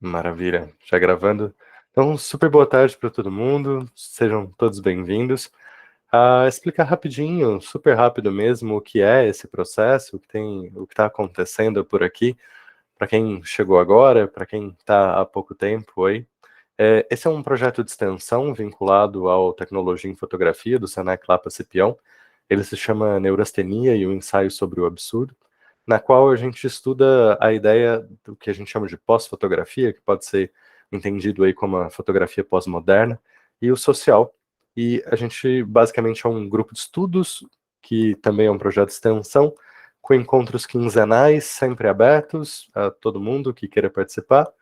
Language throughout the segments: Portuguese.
Maravilha, já gravando. Então, super boa tarde para todo mundo, sejam todos bem-vindos. Explicar rapidinho, super rápido mesmo, o que é esse processo, o que está acontecendo por aqui, para quem chegou agora, para quem está há pouco tempo aí. Esse é um projeto de extensão vinculado ao Tecnologia em Fotografia do Senac Lapa Cipião. Ele se chama Neurastenia e o Ensaio sobre o Absurdo, na qual a gente estuda a ideia do que a gente chama de pós-fotografia, que pode ser entendido aí como a fotografia pós-moderna, e o social. E a gente basicamente é um grupo de estudos, que também é um projeto de extensão, com encontros quinzenais, sempre abertos a todo mundo que queira participar.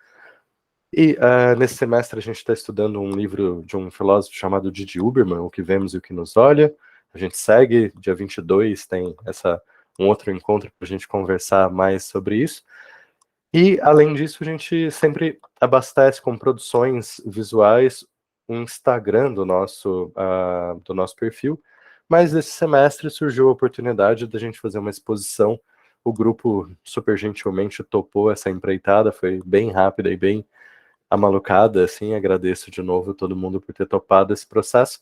E nesse semestre a gente está estudando um livro de um filósofo chamado Didi Uberman, O que Vemos e o que Nos Olha. A gente segue, dia 22 tem um outro encontro para a gente conversar mais sobre isso. E, além disso, a gente sempre abastece com produções visuais o Instagram do nosso perfil, mas esse semestre surgiu a oportunidade da gente fazer uma exposição. O grupo super gentilmente topou essa empreitada, foi bem rápida e bem amalucada, assim, agradeço de novo todo mundo por ter topado esse processo.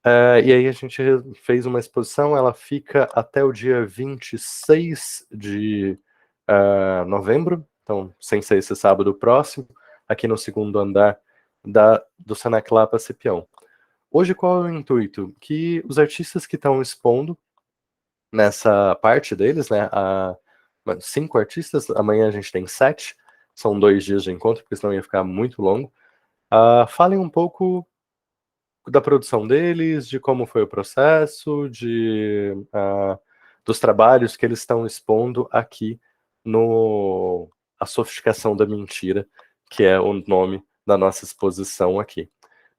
E aí a gente fez uma exposição, ela fica até o dia 26 de novembro, então sem ser esse sábado próximo, aqui no segundo andar do Senac Lapa Cipião. Hoje qual é o intuito? Que os artistas que estão expondo nessa parte deles, né, 5 artistas, amanhã a gente tem 7, são 2 dias de encontro, porque senão ia ficar muito longo. Falem um pouco da produção deles, de como foi o processo, dos trabalhos que eles estão expondo aqui no A Sofisticação da Mentira, que é o nome da nossa exposição aqui.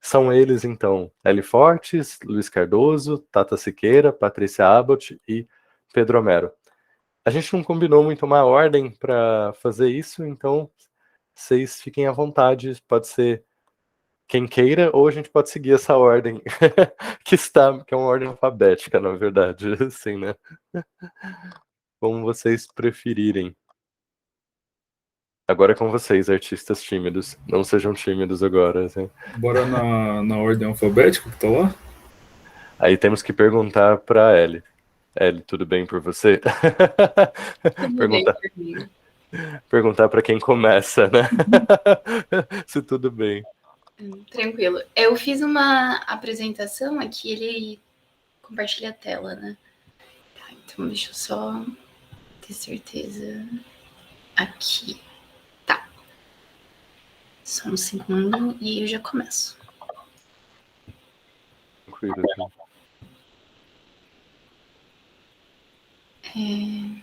São eles, então, Eli Fortes, Luiz Cardoso, Tata Siqueira, Patrícia Abbott e Pedro Homero. A gente não combinou muito uma ordem para fazer isso, então vocês fiquem à vontade, pode ser quem queira, ou a gente pode seguir essa ordem que é uma ordem alfabética, na verdade, assim, né? Como vocês preferirem. Agora é com vocês, artistas tímidos. Não sejam tímidos agora, assim. Bora na ordem alfabética que tá lá? Aí temos que perguntar pra Ellie. Ellie, tudo bem por você? Tudo bem perguntar comigo. perguntar para quem começa, né? Se tudo bem. Tranquilo. Eu fiz uma apresentação aqui, ele compartilha a tela, né? Tá, então deixa eu só ter certeza. Aqui. Tá. Só um segundo e eu já começo. Tranquilo, Aqui.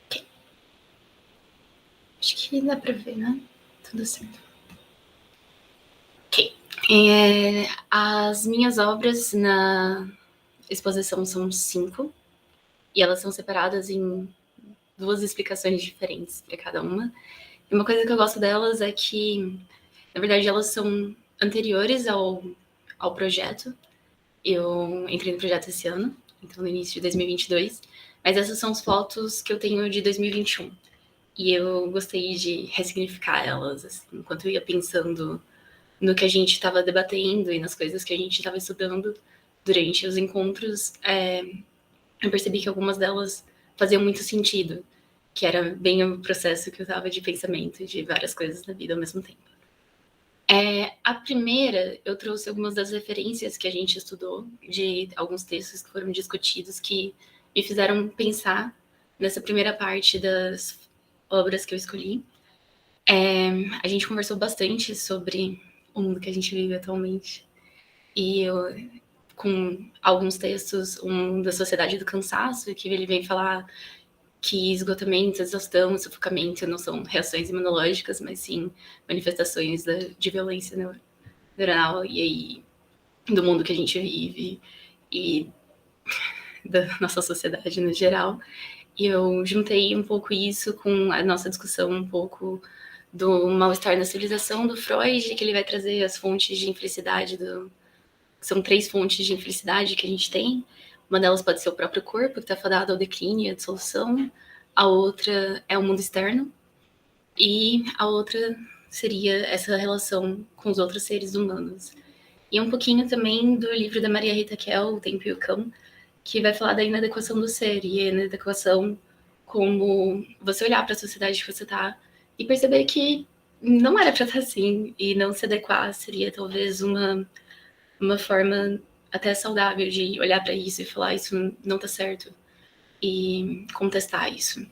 Ok. Acho que dá pra ver, né? Tudo certo. Ok. As minhas obras na exposição são 5 e elas são separadas em 2 explicações diferentes para cada uma. E uma coisa que eu gosto delas é que, na verdade, elas são anteriores ao projeto. Eu entrei no projeto esse ano, então no início de 2022, mas essas são as fotos que eu tenho de 2021. E eu gostei de ressignificar elas, assim, enquanto eu ia pensando no que a gente estava debatendo e nas coisas que a gente estava estudando durante os encontros, eu percebi que algumas delas faziam muito sentido, que era bem o processo que eu estava de pensamento de várias coisas na vida ao mesmo tempo. A primeira, eu trouxe algumas das referências que a gente estudou, de alguns textos que foram discutidos, que me fizeram pensar nessa primeira parte das obras que eu escolhi. A gente conversou bastante sobre o mundo que a gente vive atualmente. E eu, com alguns textos, um da Sociedade do Cansaço, que ele vem falar que esgotamento, exaustão, sufocamento não são reações imunológicas, mas sim manifestações de violência neuronal e aí do mundo que a gente vive e da nossa sociedade no geral. E eu juntei um pouco isso com a nossa discussão um pouco do mal-estar na civilização do Freud, que ele vai trazer as fontes de infelicidade são 3 fontes de infelicidade que a gente tem. Uma delas pode ser o próprio corpo, que está fadado ao declínio e à dissolução. A outra é o mundo externo. E a outra seria essa relação com os outros seres humanos. E um pouquinho também do livro da Maria Rita Kell, O Tempo e o Cão, que vai falar da inadequação do ser. E a inadequação como você olhar para a sociedade que você está e perceber que não era para estar assim. E não se adequar seria talvez uma forma até saudável de olhar para isso e falar isso não está certo. E contestar isso.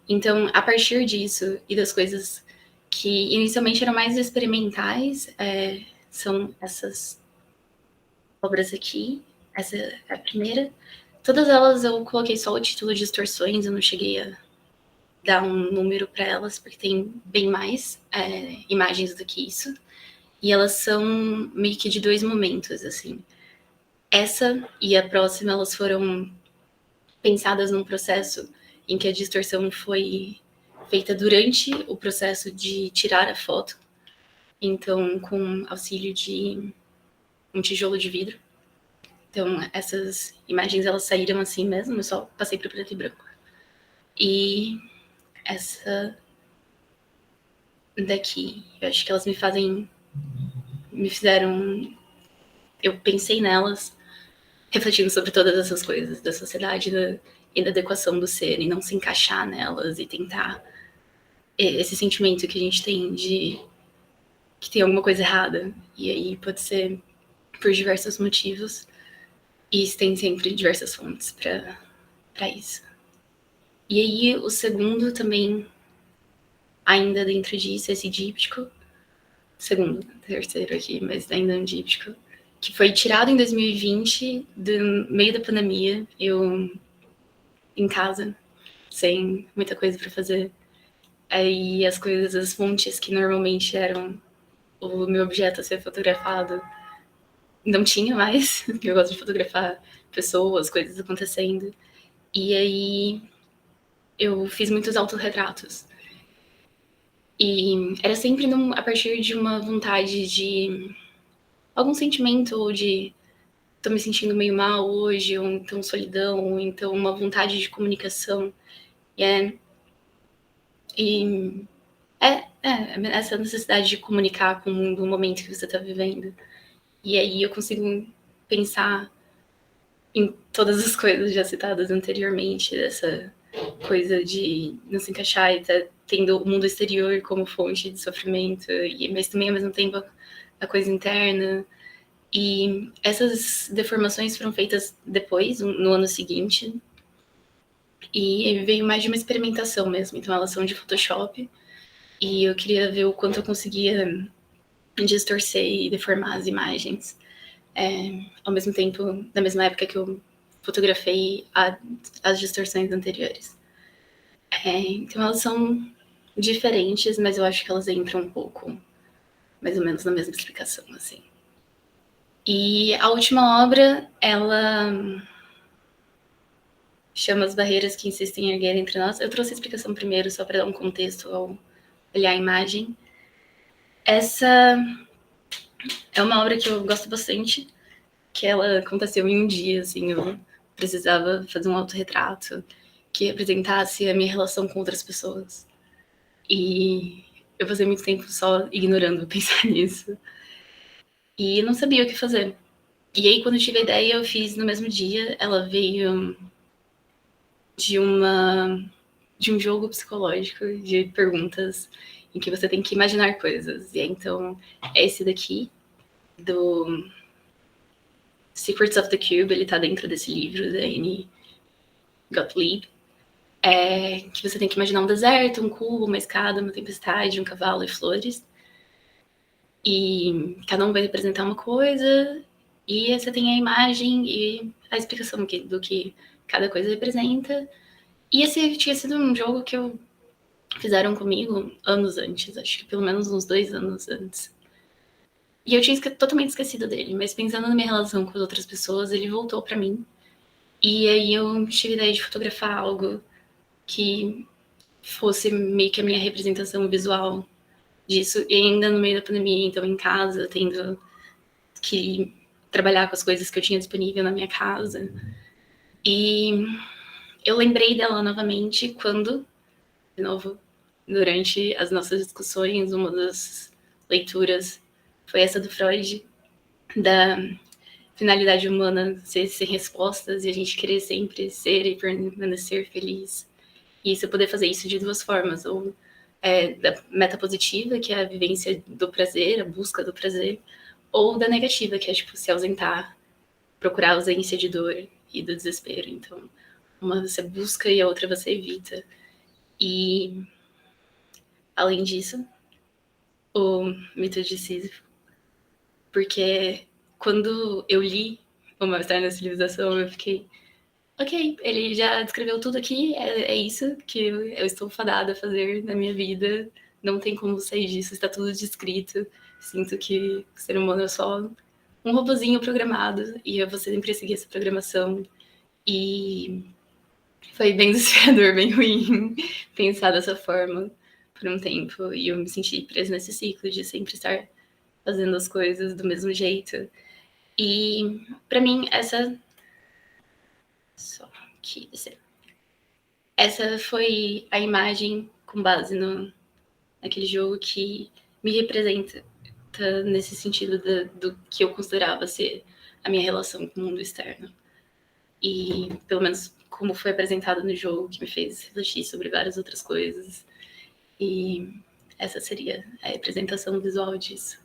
Então, a partir disso e das coisas que inicialmente eram mais experimentais, são essas obras aqui. Essa é a primeira. Todas elas eu coloquei só o título de Distorções, eu não cheguei a dar um número para elas, porque tem bem mais imagens do que isso. E elas são meio que de 2 momentos, assim. Essa e a próxima, elas foram pensadas num processo em que a distorção foi feita durante o processo de tirar a foto. Então, com auxílio de um tijolo de vidro. Então, essas imagens, elas saíram assim mesmo, eu só passei para o preto e branco. E essa daqui, eu acho que elas me fizeram, eu pensei nelas, refletindo sobre todas essas coisas da sociedade e da adequação do ser, e não se encaixar nelas e tentar esse sentimento que a gente tem de que tem alguma coisa errada. E aí pode ser por diversos motivos, e tem sempre diversas fontes para isso. E aí o segundo também, ainda dentro disso, esse díptico, terceiro aqui, mas ainda um díptico, que foi tirado em 2020, do meio da pandemia, eu em casa, sem muita coisa para fazer. Aí as fontes que normalmente eram o meu objeto a ser fotografado, não tinha mais, porque eu gosto de fotografar pessoas, coisas acontecendo. E aí eu fiz muitos autorretratos. E era sempre a partir de uma vontade de algum sentimento, ou de tô me sentindo meio mal hoje, ou então solidão, ou então uma vontade de comunicação. Essa necessidade de comunicar com o mundo, o momento que você está vivendo. E aí eu consigo pensar em todas as coisas já citadas anteriormente, dessa coisa de não se encaixar e tá tendo o mundo exterior como fonte de sofrimento, mas também ao mesmo tempo a coisa interna. E essas deformações foram feitas depois, no ano seguinte, e veio mais de uma experimentação mesmo. Então elas são de Photoshop, e eu queria ver o quanto eu conseguia distorcer e deformar as imagens. Ao mesmo tempo, na mesma época que eu fotografei as distorções anteriores. Então elas são diferentes, mas eu acho que elas entram um pouco, mais ou menos, na mesma explicação, assim. E a última obra, ela chama As Barreiras que Insistem em Erguer Entre Nós. Eu trouxe a explicação primeiro, só para dar um contexto ao olhar a imagem. Essa é uma obra que eu gosto bastante, que ela aconteceu em um dia, assim, eu precisava fazer um autorretrato que representasse a minha relação com outras pessoas. E eu passei muito tempo só ignorando pensar nisso. E não sabia o que fazer. E aí, quando eu tive a ideia, eu fiz no mesmo dia. Ela veio de um jogo psicológico de perguntas em que você tem que imaginar coisas. E aí, então, esse daqui, do Secrets of the Cube, ele tá dentro desse livro da Annie Gottlieb. Que você tem que imaginar um deserto, um cubo, uma escada, uma tempestade, um cavalo e flores. E cada um vai representar uma coisa, e você tem a imagem e a explicação do que cada coisa representa. E esse tinha sido um jogo que fizeram comigo anos antes, acho que pelo menos uns 2 anos antes. E eu tinha totalmente esquecido dele, mas pensando na minha relação com as outras pessoas, ele voltou pra mim. E aí eu tive a ideia de fotografar algo que fosse meio que a minha representação visual disso, e ainda no meio da pandemia, então em casa, tendo que trabalhar com as coisas que eu tinha disponível na minha casa. E eu lembrei dela novamente quando, de novo, durante as nossas discussões, uma das leituras foi essa do Freud, da finalidade humana ser sem respostas e a gente querer sempre ser e permanecer feliz. E você poder fazer isso de duas formas, ou da meta positiva, que é a vivência do prazer, a busca do prazer, ou da negativa, que é tipo se ausentar, procurar a ausência de dor e do desespero. Então, uma você busca e a outra você evita. E, além disso, o mito de Sísifo, porque quando eu li O Mal-Estar na Civilização, eu fiquei, ok, ele já descreveu tudo aqui, é isso que eu estou fadada a fazer na minha vida, não tem como sair disso, está tudo descrito. Sinto que o ser humano é só um robozinho programado e eu vou sempre seguir essa programação. E foi bem desesperador, bem ruim pensar dessa forma por um tempo. E eu me senti presa nesse ciclo de sempre estar fazendo as coisas do mesmo jeito. E para mim, essa foi a imagem com base naquele jogo que me representa nesse sentido do que eu considerava ser a minha relação com o mundo externo. E pelo menos como foi apresentado no jogo, que me fez refletir sobre várias outras coisas. E essa seria a representação visual disso.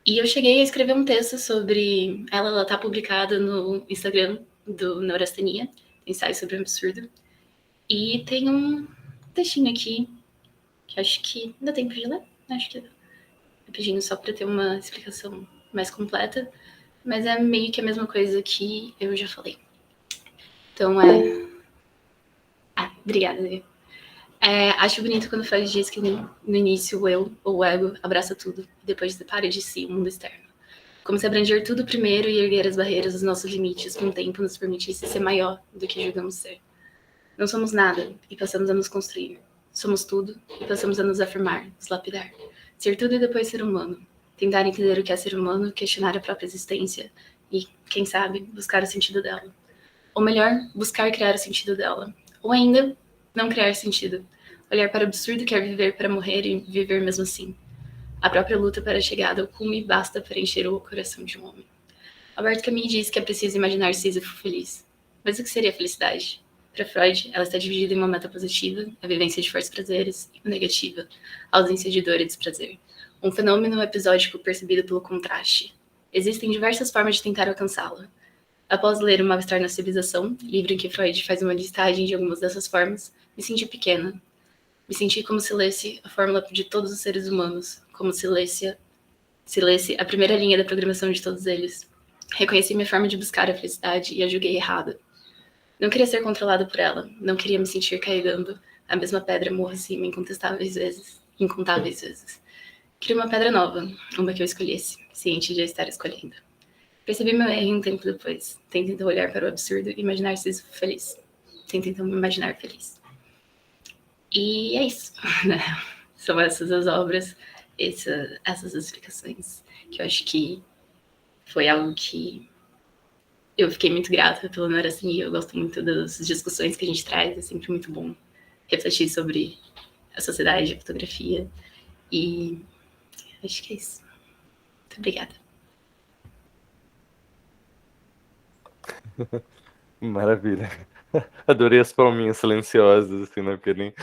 E eu cheguei a escrever um texto sobre ela tá publicada no Instagram do Neurastenia, ensaio sobre o absurdo. E tem um textinho aqui, que acho que dá tempo de ler. Acho que rapidinho, só para ter uma explicação mais completa. Mas é meio que a mesma coisa que eu já falei. Então obrigada. Acho bonito quando Freud diz que no início o eu, ou o ego, abraça tudo, e depois separa de si o mundo externo. Como se abranger tudo primeiro e erguer as barreiras dos nossos limites com o tempo nos permitisse ser maior do que julgamos ser. Não somos nada e passamos a nos construir. Somos tudo e passamos a nos afirmar, nos lapidar. Ser tudo e depois ser humano. Tentar entender o que é ser humano, questionar a própria existência e, quem sabe, buscar o sentido dela. Ou melhor, buscar criar o sentido dela. Ou ainda, não criar sentido. Olhar para o absurdo que é viver para morrer e viver mesmo assim. A própria luta para a chegada ao cume basta para encher o coração de um homem. Alberto Camus diz que é preciso imaginar Sísifo feliz. Mas o que seria felicidade? Para Freud, ela está dividida em uma meta positiva, a vivência de fortes prazeres, e uma negativa, a ausência de dor e desprazer. Um fenômeno episódico percebido pelo contraste. Existem diversas formas de tentar alcançá-la. Após ler O Mal-Estar na Civilização, livro em que Freud faz uma listagem de algumas dessas formas, me senti pequena. Me senti como se lesse a fórmula de todos os seres humanos, como se lesse a primeira linha da programação de todos eles. Reconheci minha forma de buscar a felicidade e a julguei errada. Não queria ser controlada por ela, não queria me sentir carregando a mesma pedra morro acima incontáveis vezes. Queria uma pedra nova, uma que eu escolhesse, ciente de a estar escolhendo. Percebi meu erro um tempo depois. Tento então olhar para o absurdo e imaginar-se feliz. Tento então me imaginar feliz. E é isso. São essas as obras, essas explicações, que eu acho que foi algo que eu fiquei muito grata pelo Neurastenia. Eu gosto muito das discussões que a gente traz, é sempre muito bom refletir sobre a sociedade, a fotografia. E acho que é isso. Muito obrigada. Maravilha. Adorei as palminhas silenciosas, assim, na pelinha.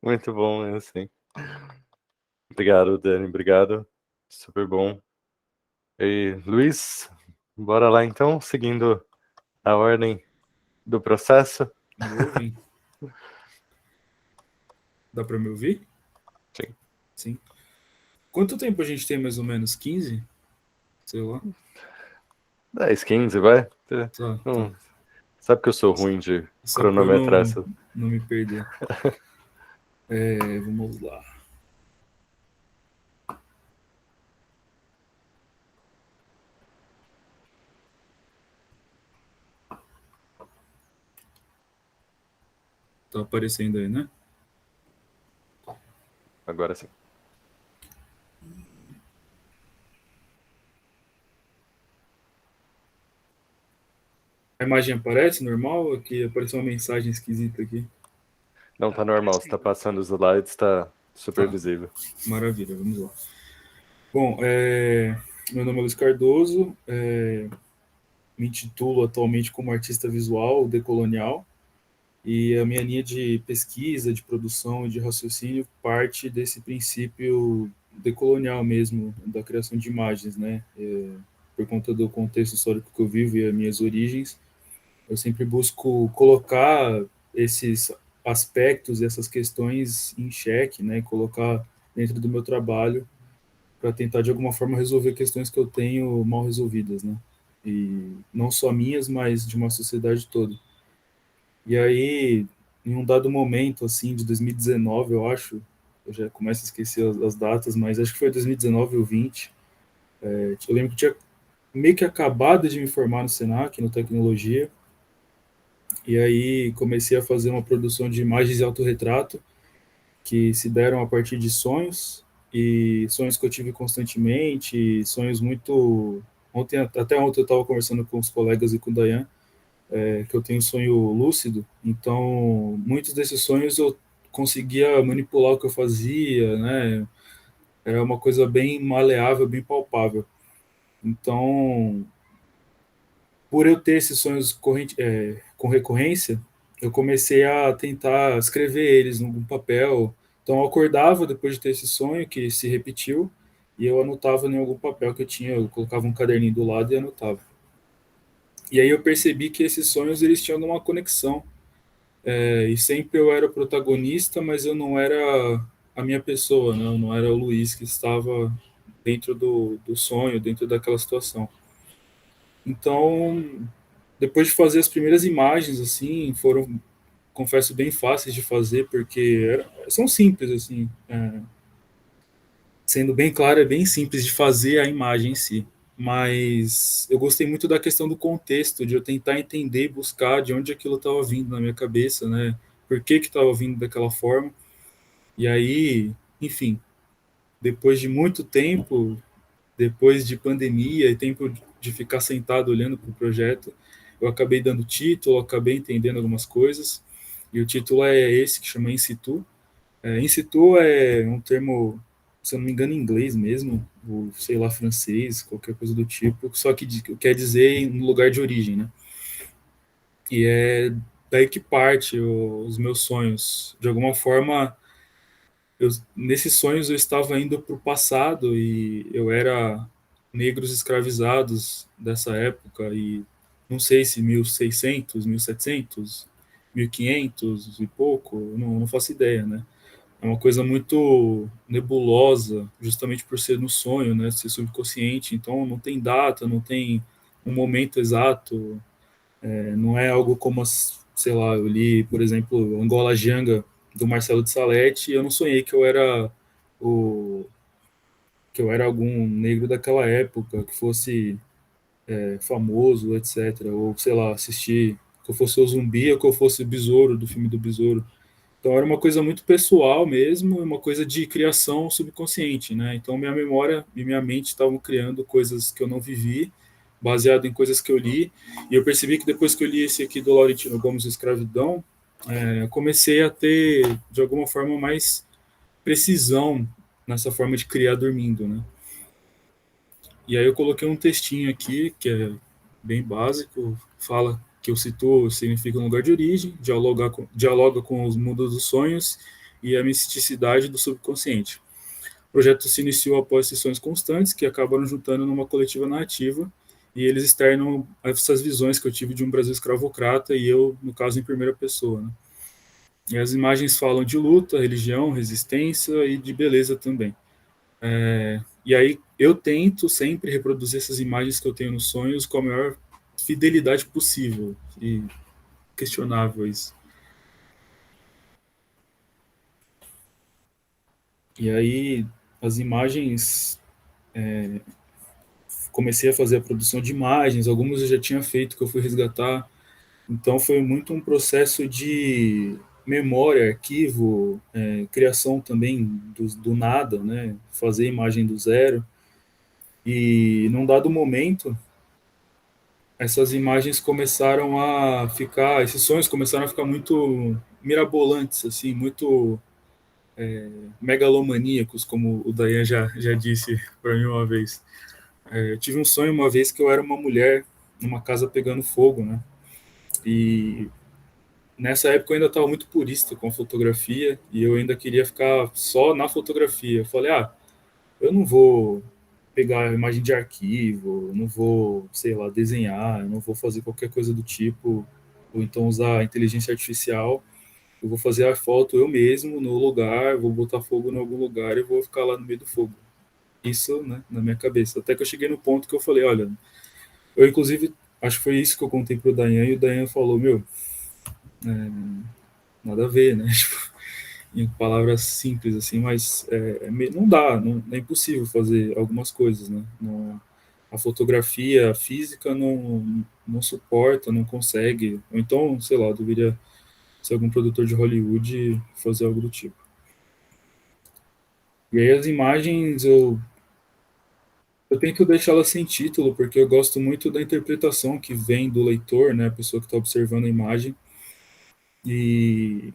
Muito bom, assim. Obrigado, Dani, obrigado. Super bom. E, Luiz, bora lá então, seguindo a ordem do processo. Vou ouvir. Dá para me ouvir? Sim. Sim. Quanto tempo a gente tem, mais ou menos? 15? Sei lá. 10, 15, vai? Tá. Sabe que eu sou ruim de Só pra eu cronometrar essa. não me perder. Vamos lá. Tá aparecendo aí, né? Agora sim. A imagem aparece normal? Aqui apareceu uma mensagem esquisita aqui. Não, tá normal, você tá passando os slides, tá super Tá, visível. maravilha, vamos lá. Bom, meu nome é Luiz Cardoso, me intitulo atualmente como artista visual decolonial, e a minha linha de pesquisa, de produção e de raciocínio parte desse princípio decolonial mesmo, da criação de imagens, né? Por conta do contexto histórico que eu vivo e as minhas origens, eu sempre busco colocar esses aspectos, essas questões em xeque, né? Colocar dentro do meu trabalho para tentar de alguma forma resolver questões que eu tenho mal resolvidas, né? E não só minhas, mas de uma sociedade toda. E aí, em um dado momento, assim, de 2019, eu acho, eu já começo a esquecer as datas, mas acho que foi 2019 ou 20, eu lembro que tinha meio que acabado de me formar no Senac, no Tecnologia, e aí comecei a fazer uma produção de imagens de autorretrato, que se deram a partir de sonhos, e sonhos que eu tive constantemente, sonhos muito... Até ontem eu estava conversando com os colegas e com o Dayan, que eu tenho um sonho lúcido, então muitos desses sonhos eu conseguia manipular o que eu fazia, né? Era uma coisa bem maleável, bem palpável. Então, por eu ter esses sonhos com recorrência, eu comecei a tentar escrever eles num papel. Então, eu acordava depois de ter esse sonho que se repetiu e eu anotava em algum papel que eu tinha, eu colocava um caderninho do lado e anotava. E aí eu percebi que esses sonhos eles tinham uma conexão. E sempre eu era o protagonista, mas eu não era a minha pessoa, né? Eu não era o Luiz que estava dentro do sonho, dentro daquela situação. Então, depois de fazer as primeiras imagens, assim, foram, confesso, bem fáceis de fazer, porque são simples, assim. Sendo bem claro, é bem simples de fazer a imagem em si. Mas eu gostei muito da questão do contexto, de eu tentar entender e buscar de onde aquilo estava vindo na minha cabeça, né? Por que estava vindo daquela forma. E aí, enfim, depois de muito tempo, depois de pandemia e tempo de ficar sentado olhando para o projeto, eu acabei dando título, acabei entendendo algumas coisas. E o título é esse, que chama In Situ. In situ é um termo, se eu não me engano, em inglês mesmo, ou sei lá, francês, qualquer coisa do tipo, só que quer dizer no lugar de origem, né? E é daí que parte os meus sonhos. De alguma forma, nesses sonhos eu estava indo para o passado e eu era negros escravizados dessa época e não sei se 1600, 1700, 1500 e pouco, não faço ideia, né? É uma coisa muito nebulosa, justamente por ser no sonho, né? Ser subconsciente. Então, não tem data, não tem um momento exato. Não é algo como, sei lá, eu li, por exemplo, Angola Janga, do Marcelo de Salete, e eu não sonhei o que eu era algum negro daquela época, que fosse famoso, etc. Ou, sei lá, assistir, que eu fosse o Zumbi ou que eu fosse o Besouro, do filme do Besouro. Então era uma coisa muito pessoal mesmo, uma coisa de criação subconsciente, né? Então minha memória e minha mente estavam criando coisas que eu não vivi, baseado em coisas que eu li, e eu percebi que depois que eu li esse aqui do Laurentino Gomes, Escravidão, eu comecei a ter, de alguma forma, mais precisão nessa forma de criar dormindo, né? E aí eu coloquei um textinho aqui, que é bem básico, fala que o situ significa um lugar de origem, dialoga com os mundos dos sonhos e a misticidade do subconsciente. O projeto se iniciou após sessões constantes que acabaram juntando numa coletiva narrativa e eles externam essas visões que eu tive de um Brasil escravocrata e eu, no caso, em primeira pessoa, né? E as imagens falam de luta, religião, resistência e de beleza também. E aí eu tento sempre reproduzir essas imagens que eu tenho nos sonhos com a maior fidelidade possível e questionável isso. E aí as imagens, comecei a fazer a produção de imagens, algumas eu já tinha feito que eu fui resgatar, então foi muito um processo de memória, arquivo, criação também do nada, né? Fazer imagem do zero. E num dado momento essas imagens começaram a ficar, esses sonhos começaram a ficar muito mirabolantes, assim, muito megalomaníacos, como o Dayan já disse para mim uma vez. Eu tive um sonho uma vez que eu era uma mulher numa casa pegando fogo, né? E nessa época eu ainda estava muito purista com a fotografia e eu ainda queria ficar só na fotografia. Eu falei, eu não vou pegar a imagem de arquivo, eu não vou, sei lá, desenhar, eu não vou fazer qualquer coisa do tipo, ou então usar a inteligência artificial. Eu vou fazer a foto eu mesmo no lugar, vou botar fogo em algum lugar e vou ficar lá no meio do fogo. Isso, né, na minha cabeça. Até que eu cheguei no ponto que eu falei, olha, eu inclusive, acho que foi isso que eu contei pro Dayan, e o Dayan falou, meu, nada a ver, né? Tipo, em palavras simples, assim, mas não dá, é impossível fazer algumas coisas, né? Não, a fotografia física não suporta, não consegue. Ou então, sei lá, eu deveria ser algum produtor de Hollywood fazer algo do tipo. E aí as imagens eu tento deixá-las sem título, porque eu gosto muito da interpretação que vem do leitor, né, a pessoa que está observando a imagem. E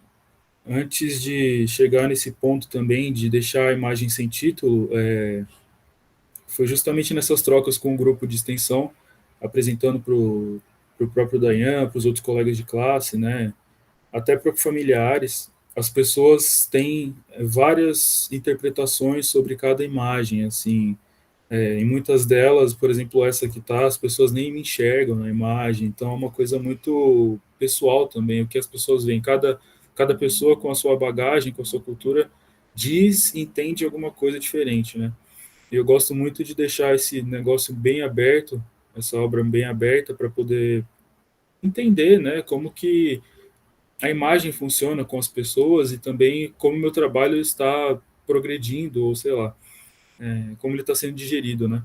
antes de chegar nesse ponto também de deixar a imagem sem título, foi justamente nessas trocas com o grupo de extensão, apresentando para o próprio Dayan, para os outros colegas de classe, né, até para familiares, as pessoas têm várias interpretações sobre cada imagem, assim, em muitas delas, por exemplo, essa que tá, as pessoas nem me enxergam na imagem, então é uma coisa muito pessoal também, o que as pessoas veem, cada pessoa com a sua bagagem, com a sua cultura, entende alguma coisa diferente, né? E eu gosto muito de deixar esse negócio bem aberto, essa obra bem aberta, para poder entender, né, como que a imagem funciona com as pessoas e também como meu trabalho está progredindo, ou sei lá, como ele está sendo digerido, né?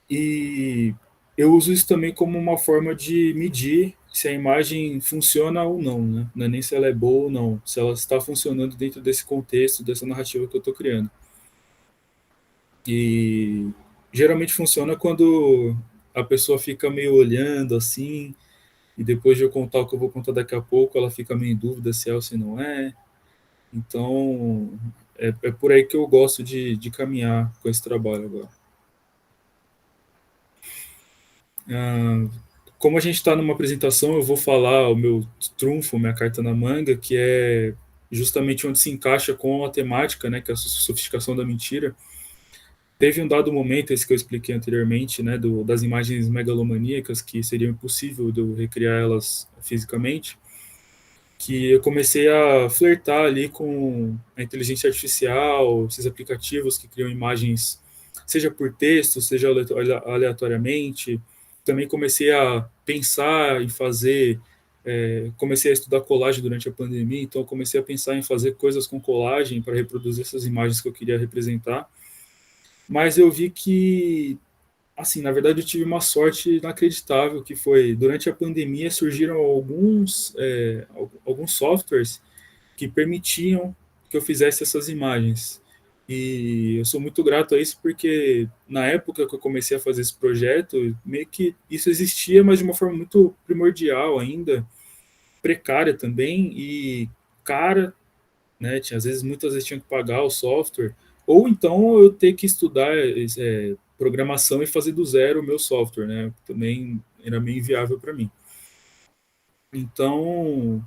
E eu uso isso também como uma forma de medir se a imagem funciona ou não, né? Não é nem se ela é boa ou não, se ela está funcionando dentro desse contexto, dessa narrativa que eu estou criando. E geralmente funciona quando a pessoa fica meio olhando assim, e depois de eu contar o que eu vou contar daqui a pouco, ela fica meio em dúvida se é ou se não é. Então, é por aí que eu gosto de caminhar com esse trabalho agora. Ah, como a gente está numa apresentação, eu vou falar o meu trunfo, minha carta na manga, que é justamente onde se encaixa com a temática, né, que é a sofisticação da mentira. Teve um dado momento, esse que eu expliquei anteriormente, né, das imagens megalomaníacas, que seria impossível de eu recriar elas fisicamente, que eu comecei a flertar ali com a inteligência artificial, esses aplicativos que criam imagens, seja por texto, seja aleatoriamente. Também comecei a pensar em fazer, comecei a estudar colagem durante a pandemia, então comecei a pensar em fazer coisas com colagem para reproduzir essas imagens que eu queria representar. Mas eu vi que, assim, na verdade eu tive uma sorte inacreditável, que foi, durante a pandemia surgiram alguns softwares que permitiam que eu fizesse essas imagens. E eu sou muito grato a isso porque na época que eu comecei a fazer esse projeto, meio que isso existia, mas de uma forma muito primordial ainda, precária também e cara, né? Às vezes, muitas vezes tinha que pagar o software, ou então eu ter que estudar programação e fazer do zero o meu software, né? Também era meio inviável para mim. Então,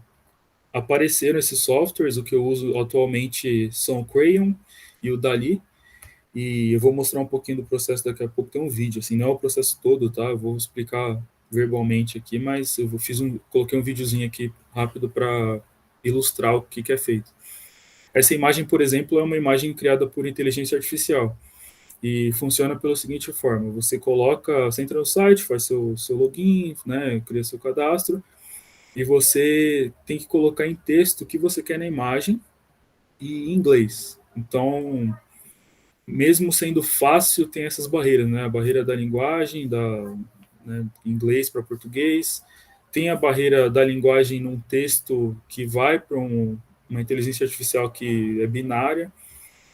apareceram esses softwares, o que eu uso atualmente são o Crayon e o Dali, e eu vou mostrar um pouquinho do processo daqui a pouco, tem um vídeo, assim, não é o processo todo, tá? Eu vou explicar verbalmente aqui, mas eu coloquei um videozinho aqui rápido para ilustrar o que é feito. Essa imagem, por exemplo, é uma imagem criada por inteligência artificial e funciona pela seguinte forma: você entra no site, faz seu login, né, cria seu cadastro e você tem que colocar em texto o que você quer na imagem e em inglês. Então, mesmo sendo fácil, tem essas barreiras, né? A barreira da linguagem, né, inglês para português, tem a barreira da linguagem num texto que vai para uma inteligência artificial que é binária,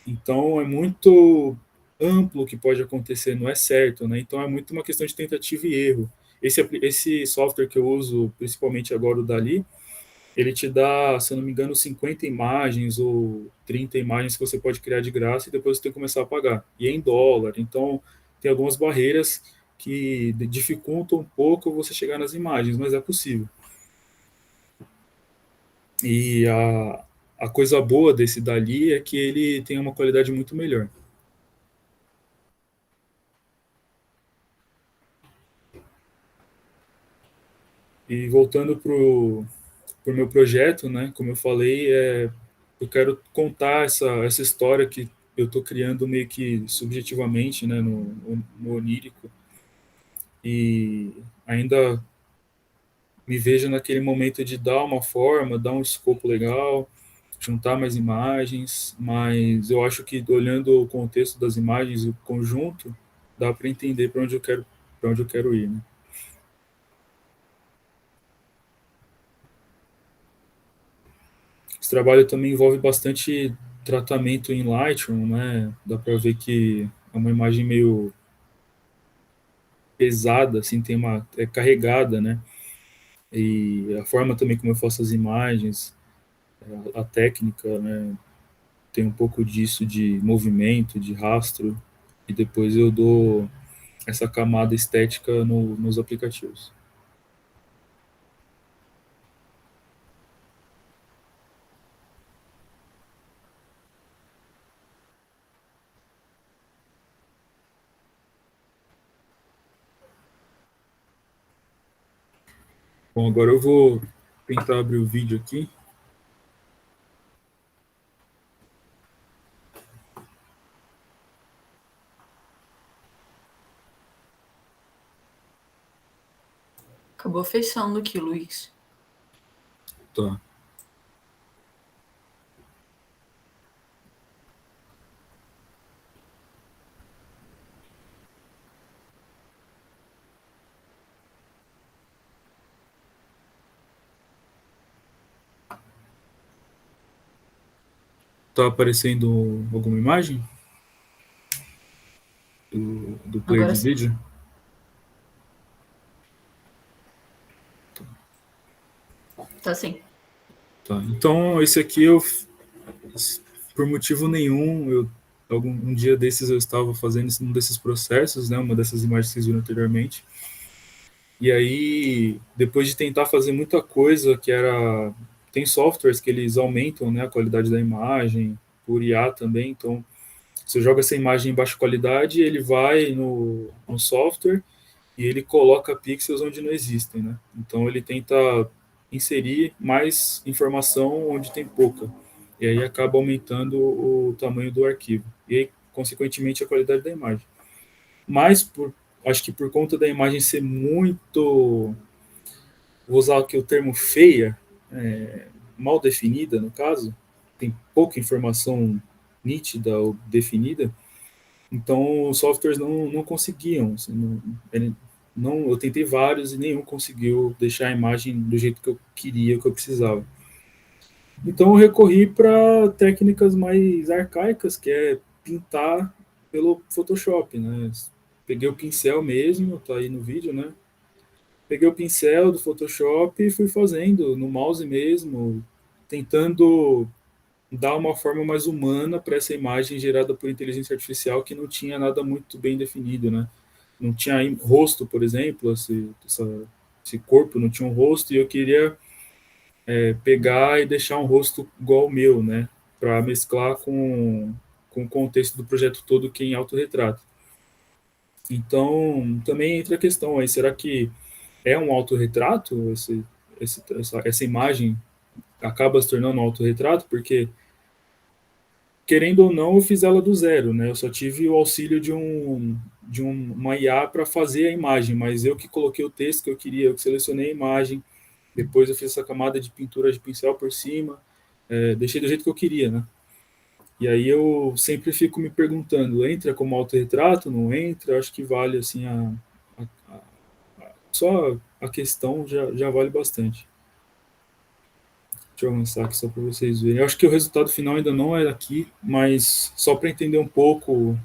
então é muito amplo o que pode acontecer, não é certo, né? Então é muito uma questão de tentativa e erro. esse software que eu uso, principalmente agora o Dali, ele te dá, se eu não me engano, 50 imagens ou 30 imagens que você pode criar de graça e depois você tem que começar a pagar. E é em dólar, então tem algumas barreiras que dificultam um pouco você chegar nas imagens, mas é possível. E a coisa boa desse Dali é que ele tem uma qualidade muito melhor. E voltando para o meu projeto, né, como eu falei, eu quero contar essa história que eu estou criando meio que subjetivamente, né, no onírico, e ainda me vejo naquele momento de dar uma forma, dar um escopo legal, juntar mais imagens, mas eu acho que olhando o contexto das imagens, o conjunto, dá para entender para onde eu quero ir, né? Esse trabalho também envolve bastante tratamento em Lightroom, né? Dá para ver que é uma imagem meio pesada, assim, é carregada, né? E a forma também como eu faço as imagens, a técnica, né? Tem um pouco disso de movimento, de rastro, e depois eu dou essa camada estética nos aplicativos. Bom, agora eu vou tentar abrir o vídeo aqui. Acabou fechando aqui, Luiz. Tá. Tá aparecendo alguma imagem do player Agora de sim. vídeo? Tá sim. Tá. Então, esse aqui por motivo nenhum, um dia desses eu estava fazendo um desses processos, né, uma dessas imagens que vocês viram anteriormente. E aí, depois de tentar fazer muita coisa, tem softwares que eles aumentam, né, a qualidade da imagem, por IA também, então você joga essa imagem em baixa qualidade, ele vai no software e ele coloca pixels onde não existem, né? Então ele tenta inserir mais informação onde tem pouca. E aí acaba aumentando o tamanho do arquivo. E aí, consequentemente, a qualidade da imagem. Mas acho que por conta da imagem ser muito, vou usar aqui o termo feia, mal definida no caso, tem pouca informação nítida ou definida, então os softwares não conseguiam. Assim, eu tentei vários e nenhum conseguiu deixar a imagem do jeito que eu queria, que eu precisava. Então eu recorri para técnicas mais arcaicas, que é pintar pelo Photoshop, né? Peguei o pincel mesmo, tá aí no vídeo, né? Peguei o pincel do Photoshop e fui fazendo no mouse mesmo, tentando dar uma forma mais humana para essa imagem gerada por inteligência artificial que não tinha nada muito bem definido, né? Não tinha rosto, por exemplo, esse corpo não tinha um rosto e eu queria pegar e deixar um rosto igual ao meu, né? Para mesclar com o contexto do projeto todo que é em autorretrato. Então, também entra a questão aí, será que é um autorretrato? Essa imagem acaba se tornando um autorretrato? Porque querendo ou não, eu fiz ela do zero, né? Eu só tive o auxílio uma IA para fazer a imagem, mas eu que coloquei o texto que eu queria, eu que selecionei a imagem, depois eu fiz essa camada de pintura de pincel por cima, deixei do jeito que eu queria, né? E aí eu sempre fico me perguntando, entra como autorretrato, não entra? Acho que vale, assim, só a questão já vale bastante. Deixa eu avançar aqui só para vocês verem. Eu acho que o resultado final ainda não é aqui, mas só para entender um pouco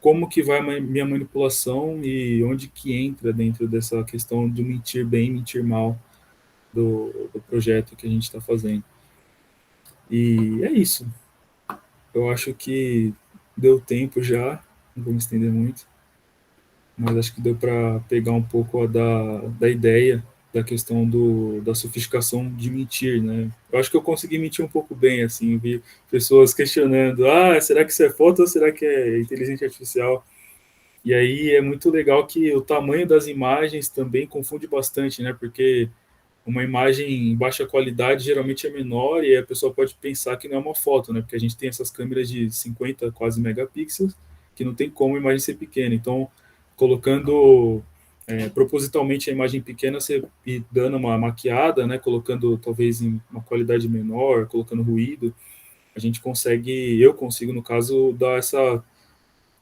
como que vai a minha manipulação e onde que entra dentro dessa questão do mentir bem, mentir mal do projeto que a gente está fazendo. E é isso. Eu acho que deu tempo já, não vou me estender muito, mas acho que deu para pegar um pouco da ideia da questão da sofisticação de mentir, né? Eu acho que eu consegui mentir um pouco bem, assim, eu vi pessoas questionando, será que isso é foto ou será que é inteligência artificial? E aí é muito legal que o tamanho das imagens também confunde bastante, né? Porque uma imagem em baixa qualidade geralmente é menor e a pessoa pode pensar que não é uma foto, né? Porque a gente tem essas câmeras de 50 quase megapixels que não tem como a imagem ser pequena. Então, colocando propositalmente a imagem pequena e dando uma maquiada, né? Colocando talvez em uma qualidade menor, colocando ruído, eu consigo, no caso, dar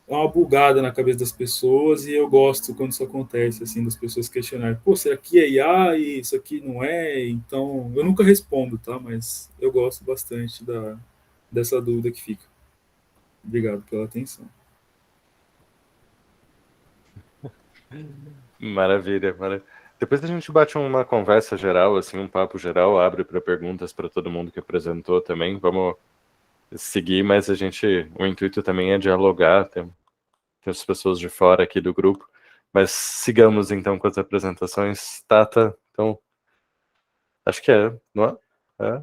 uma bugada na cabeça das pessoas e eu gosto quando isso acontece, assim, das pessoas questionarem, pô, será que é IA e isso aqui não é? Então, eu nunca respondo, tá? Mas eu gosto bastante dessa dúvida que fica. Obrigado pela atenção. Maravilha, maravilha. Depois a gente bate uma conversa geral, assim, um papo geral, abre para perguntas para todo mundo que apresentou também. Vamos seguir, mas o intuito também é dialogar, tem as pessoas de fora aqui do grupo. Mas sigamos então com as apresentações. Tata, então, acho que não é?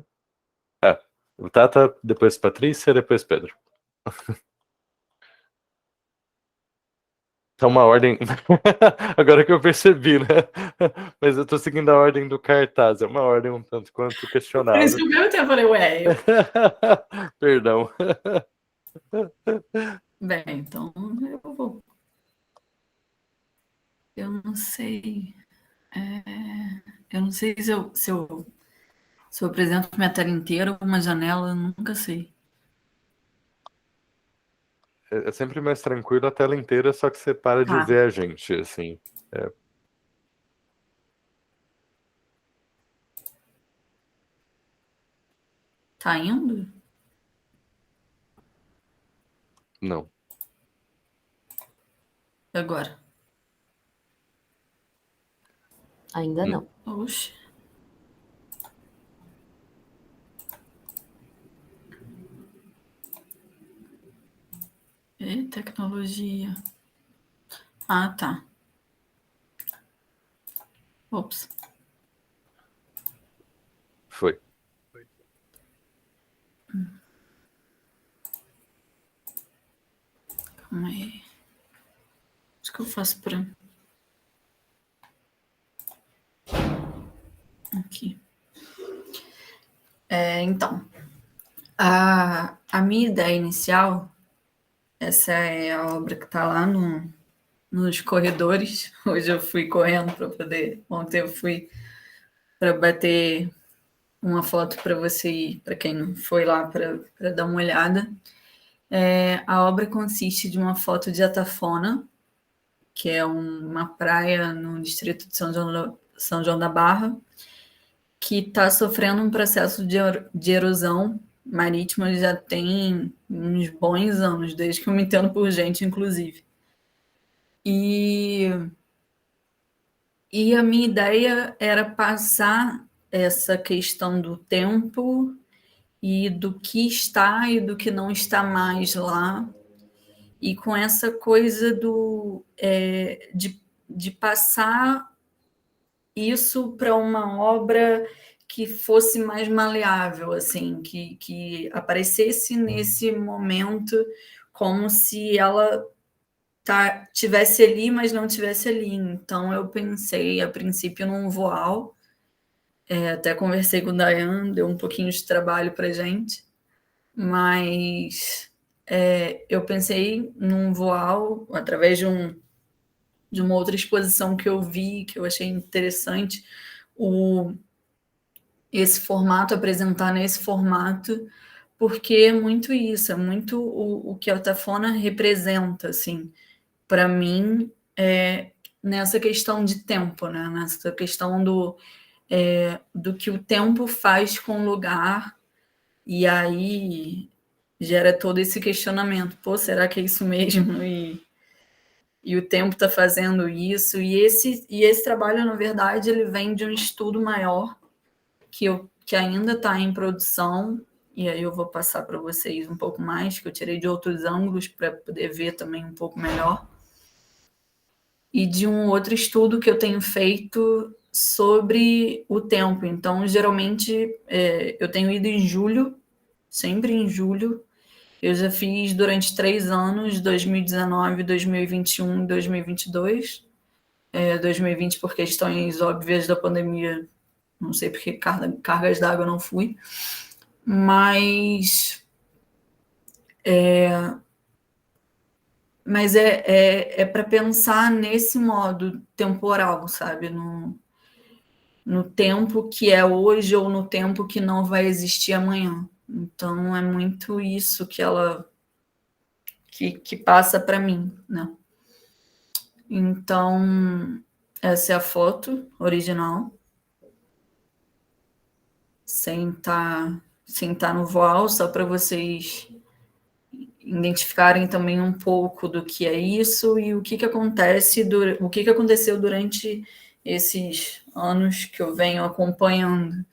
O Tata, depois Patrícia, depois Pedro. É uma ordem. Agora que eu percebi, né? Mas eu tô seguindo a ordem do cartaz. É uma ordem um tanto quanto Por questionável. isso que o meu tempo, eu falei, Perdão. Bem, então eu vou. Eu não sei. Eu não sei se eu apresento minha tela inteira ou uma janela, eu nunca sei. É sempre mais tranquilo a tela inteira, só que você para de ver a gente, assim. Tá indo? Não. Agora? Ainda não. Oxe. Tecnologia. Ah, tá. Ops. Foi. Calma aí. Acho que eu faço pra... Aqui. Então, a minha ideia inicial, essa é a obra que está lá nos corredores. Hoje eu fui correndo para poder... Ontem eu fui para bater uma foto para você, para quem não foi lá para dar uma olhada. A obra consiste de uma foto de Atafona, que é uma praia no distrito de São João da Barra, que está sofrendo um processo de erosão marítima já tem uns bons anos, desde que eu me entendo por gente, inclusive. E a minha ideia era passar essa questão do tempo e do que está e do que não está mais lá, e com essa coisa de passar isso para uma obra que fosse mais maleável, assim, que aparecesse nesse momento como se ela tivesse ali, mas não tivesse ali. Então eu pensei, a princípio, num voal. Até conversei com o Dayan, deu um pouquinho de trabalho para gente, mas eu pensei num voal através de uma outra exposição que eu vi, que eu achei interessante, esse formato, apresentar nesse formato, porque é muito isso, é muito o que a Altafona representa, assim, para mim, nessa questão de tempo, né? Nessa questão do que o tempo faz com o lugar, e aí gera todo esse questionamento, pô, será que é isso mesmo? e o tempo está fazendo isso, e esse trabalho, na verdade, ele vem de um estudo maior, que ainda está em produção, e aí eu vou passar para vocês um pouco mais, que eu tirei de outros ângulos para poder ver também um pouco melhor, e de um outro estudo que eu tenho feito sobre o tempo. Então, geralmente, eu tenho ido em julho, sempre em julho. Eu já fiz durante 3 anos, 2019, 2021 e 2022. 2020 por questões óbvias da pandemia, não sei porque cargas d'água eu não fui. Mas é para pensar nesse modo temporal, sabe? No tempo que é hoje ou no tempo que não vai existir amanhã. Então, é muito isso que passa para mim, né? Então, essa é a foto original, sem tá no voal, só para vocês identificarem também um pouco do que é isso e o que aconteceu durante esses anos que eu venho acompanhando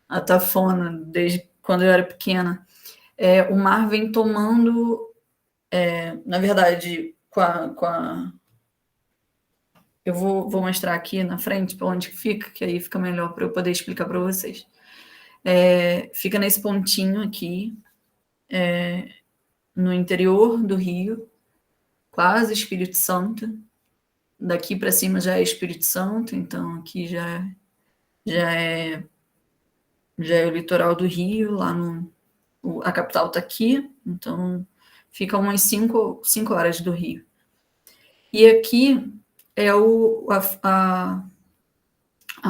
a Tafona, desde quando eu era pequena. O mar vem tomando, na verdade, eu vou mostrar aqui na frente para onde fica, que aí fica melhor para eu poder explicar para vocês. Fica nesse pontinho aqui, no interior do Rio, quase Espírito Santo. Daqui para cima já é Espírito Santo, então aqui já é o litoral do Rio, lá a capital está aqui, então fica umas 5 horas do Rio. E aqui é a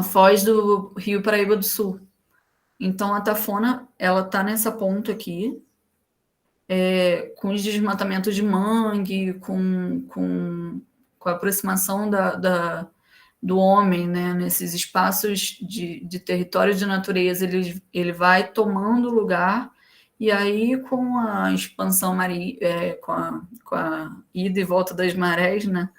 foz do Rio Paraíba do Sul. Então, a Tafona, ela está nessa ponta aqui, com os desmatamentos de mangue, com a aproximação do homem, né, nesses espaços de território de natureza, ele vai tomando lugar, e aí com a expansão marinha, com a ida e volta das marés, né,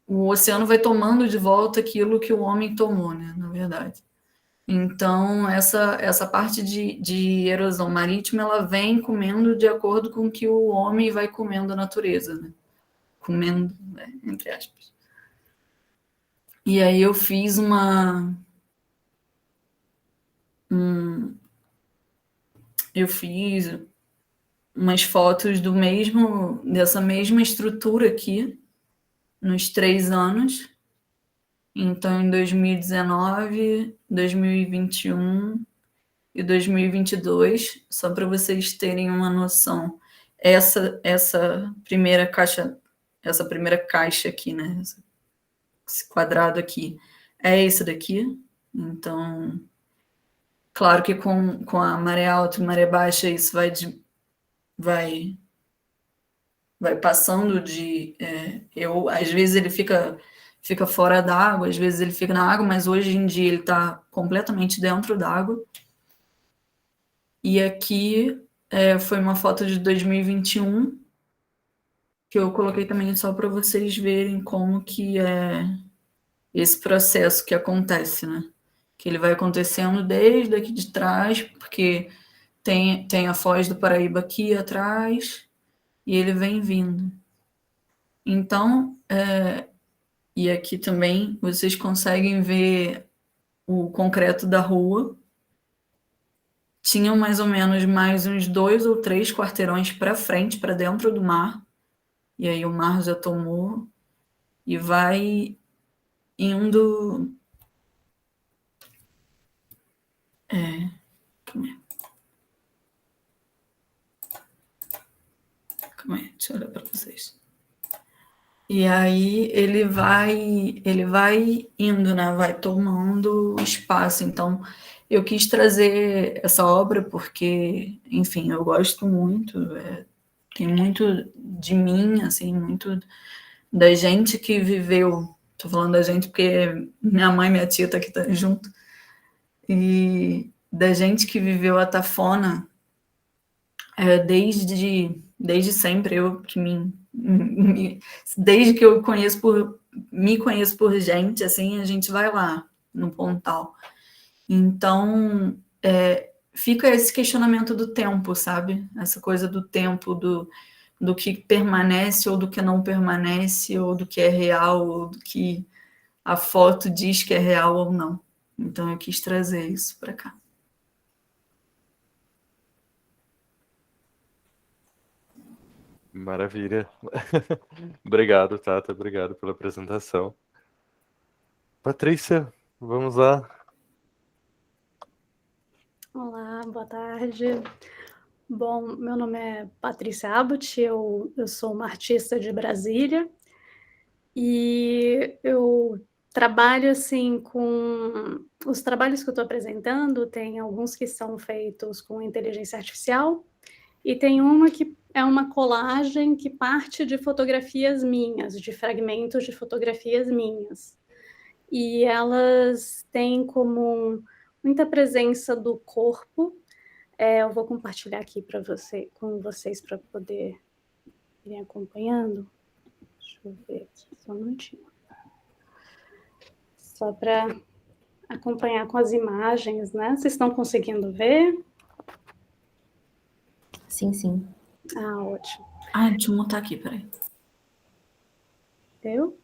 o oceano vai tomando de volta aquilo que o homem tomou, né, na verdade. Então, essa parte de erosão marítima, ela vem comendo de acordo com o que o homem vai comendo a natureza, né? Comendo, entre aspas. E aí eu fiz umas fotos dessa mesma estrutura aqui, nos 3 anos. Então, em 2019, 2021 e 2022, só para vocês terem uma noção, essa primeira caixa aqui, né? Esse quadrado aqui é esse daqui. Então, claro que com a maré alta e maré baixa, isso vai passando às vezes ele fica fora d'água, às vezes ele fica na água, mas hoje em dia ele está completamente dentro d'água. E aqui foi uma foto de 2021, que eu coloquei também só para vocês verem como que é esse processo que acontece, né? Que ele vai acontecendo desde aqui de trás, porque tem a Foz do Paraíba aqui atrás, e ele vem vindo. Então, e aqui também vocês conseguem ver o concreto da rua. Tinham mais ou menos mais uns 2 ou 3 quarteirões para frente, para dentro do mar. E aí o mar já tomou e vai indo. Calma aí, deixa eu olhar para vocês. E aí ele vai indo, né? Vai tomando espaço. Então, eu quis trazer essa obra porque, enfim, eu gosto muito, tem muito de mim, assim, muito da gente que viveu. Tô falando da gente porque minha mãe e minha tia tá aqui junto. E da gente que viveu a Tafona desde sempre, eu que me Desde que eu me conheço por gente, assim, a gente vai lá no Pontal. Então, fica esse questionamento do tempo, sabe? Essa coisa do tempo, do que permanece ou do que não permanece, ou do que é real, ou do que a foto diz que é real ou não. Então, eu quis trazer isso para cá. Maravilha. Obrigado, Tata. Obrigado pela apresentação. Patrícia, vamos lá. Olá, boa tarde. Bom, meu nome é Patrícia Abbott, eu sou uma artista de Brasília e eu trabalho assim com os trabalhos que eu estou apresentando, tem alguns que são feitos com inteligência artificial e tem uma que é uma colagem que parte de fotografias minhas, de fragmentos de fotografias minhas. E elas têm como muita presença do corpo. Eu vou compartilhar aqui com vocês para poder irem acompanhando. Deixa eu ver aqui, só um minutinho. Só para acompanhar com as imagens, né? Vocês estão conseguindo ver? Sim, sim. Ah, ótimo. Deixa eu montar aqui, peraí. Deu?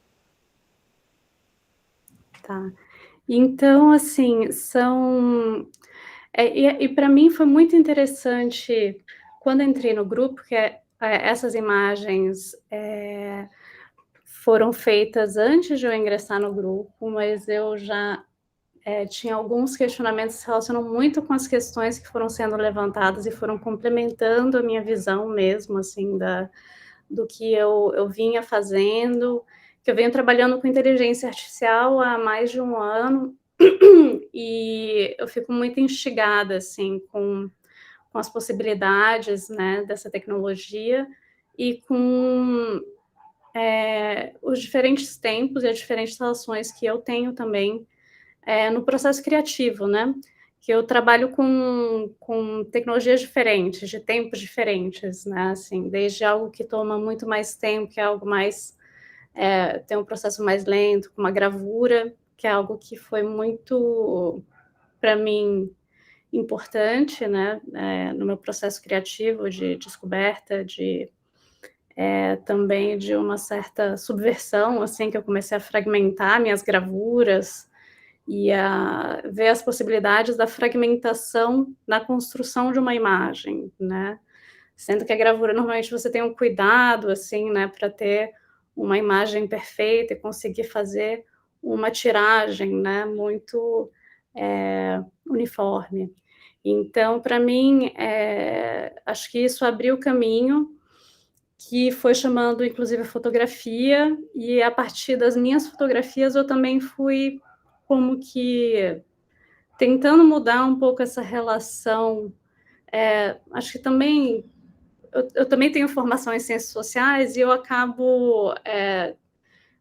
Tá. Então, assim, são... E para mim foi muito interessante, quando entrei no grupo, que essas imagens foram feitas antes de eu ingressar no grupo, mas eu já tinha alguns questionamentos que se relacionam muito com as questões que foram sendo levantadas e foram complementando a minha visão mesmo, assim, do que eu vinha fazendo, que eu venho trabalhando com inteligência artificial há mais de um ano, e eu fico muito instigada, assim, com as possibilidades, né, dessa tecnologia e com os diferentes tempos e as diferentes relações que eu tenho também no processo criativo, né? Que eu trabalho com tecnologias diferentes, de tempos diferentes, né? Assim, desde algo que toma muito mais tempo, que é algo mais... tem um processo mais lento, com uma gravura, que é algo que foi muito, para mim, importante, né? No meu processo criativo de descoberta, também de uma certa subversão, assim, que eu comecei a fragmentar minhas gravuras, e a ver as possibilidades da fragmentação na construção de uma imagem, né? Sendo que a gravura, normalmente, você tem um cuidado, assim, né, para ter uma imagem perfeita e conseguir fazer uma tiragem, né, muito uniforme. Então, para mim, acho que isso abriu o caminho, que foi chamando, inclusive, a fotografia, e a partir das minhas fotografias eu também fui como que tentando mudar um pouco essa relação. Acho que também eu também tenho formação em ciências sociais e eu acabo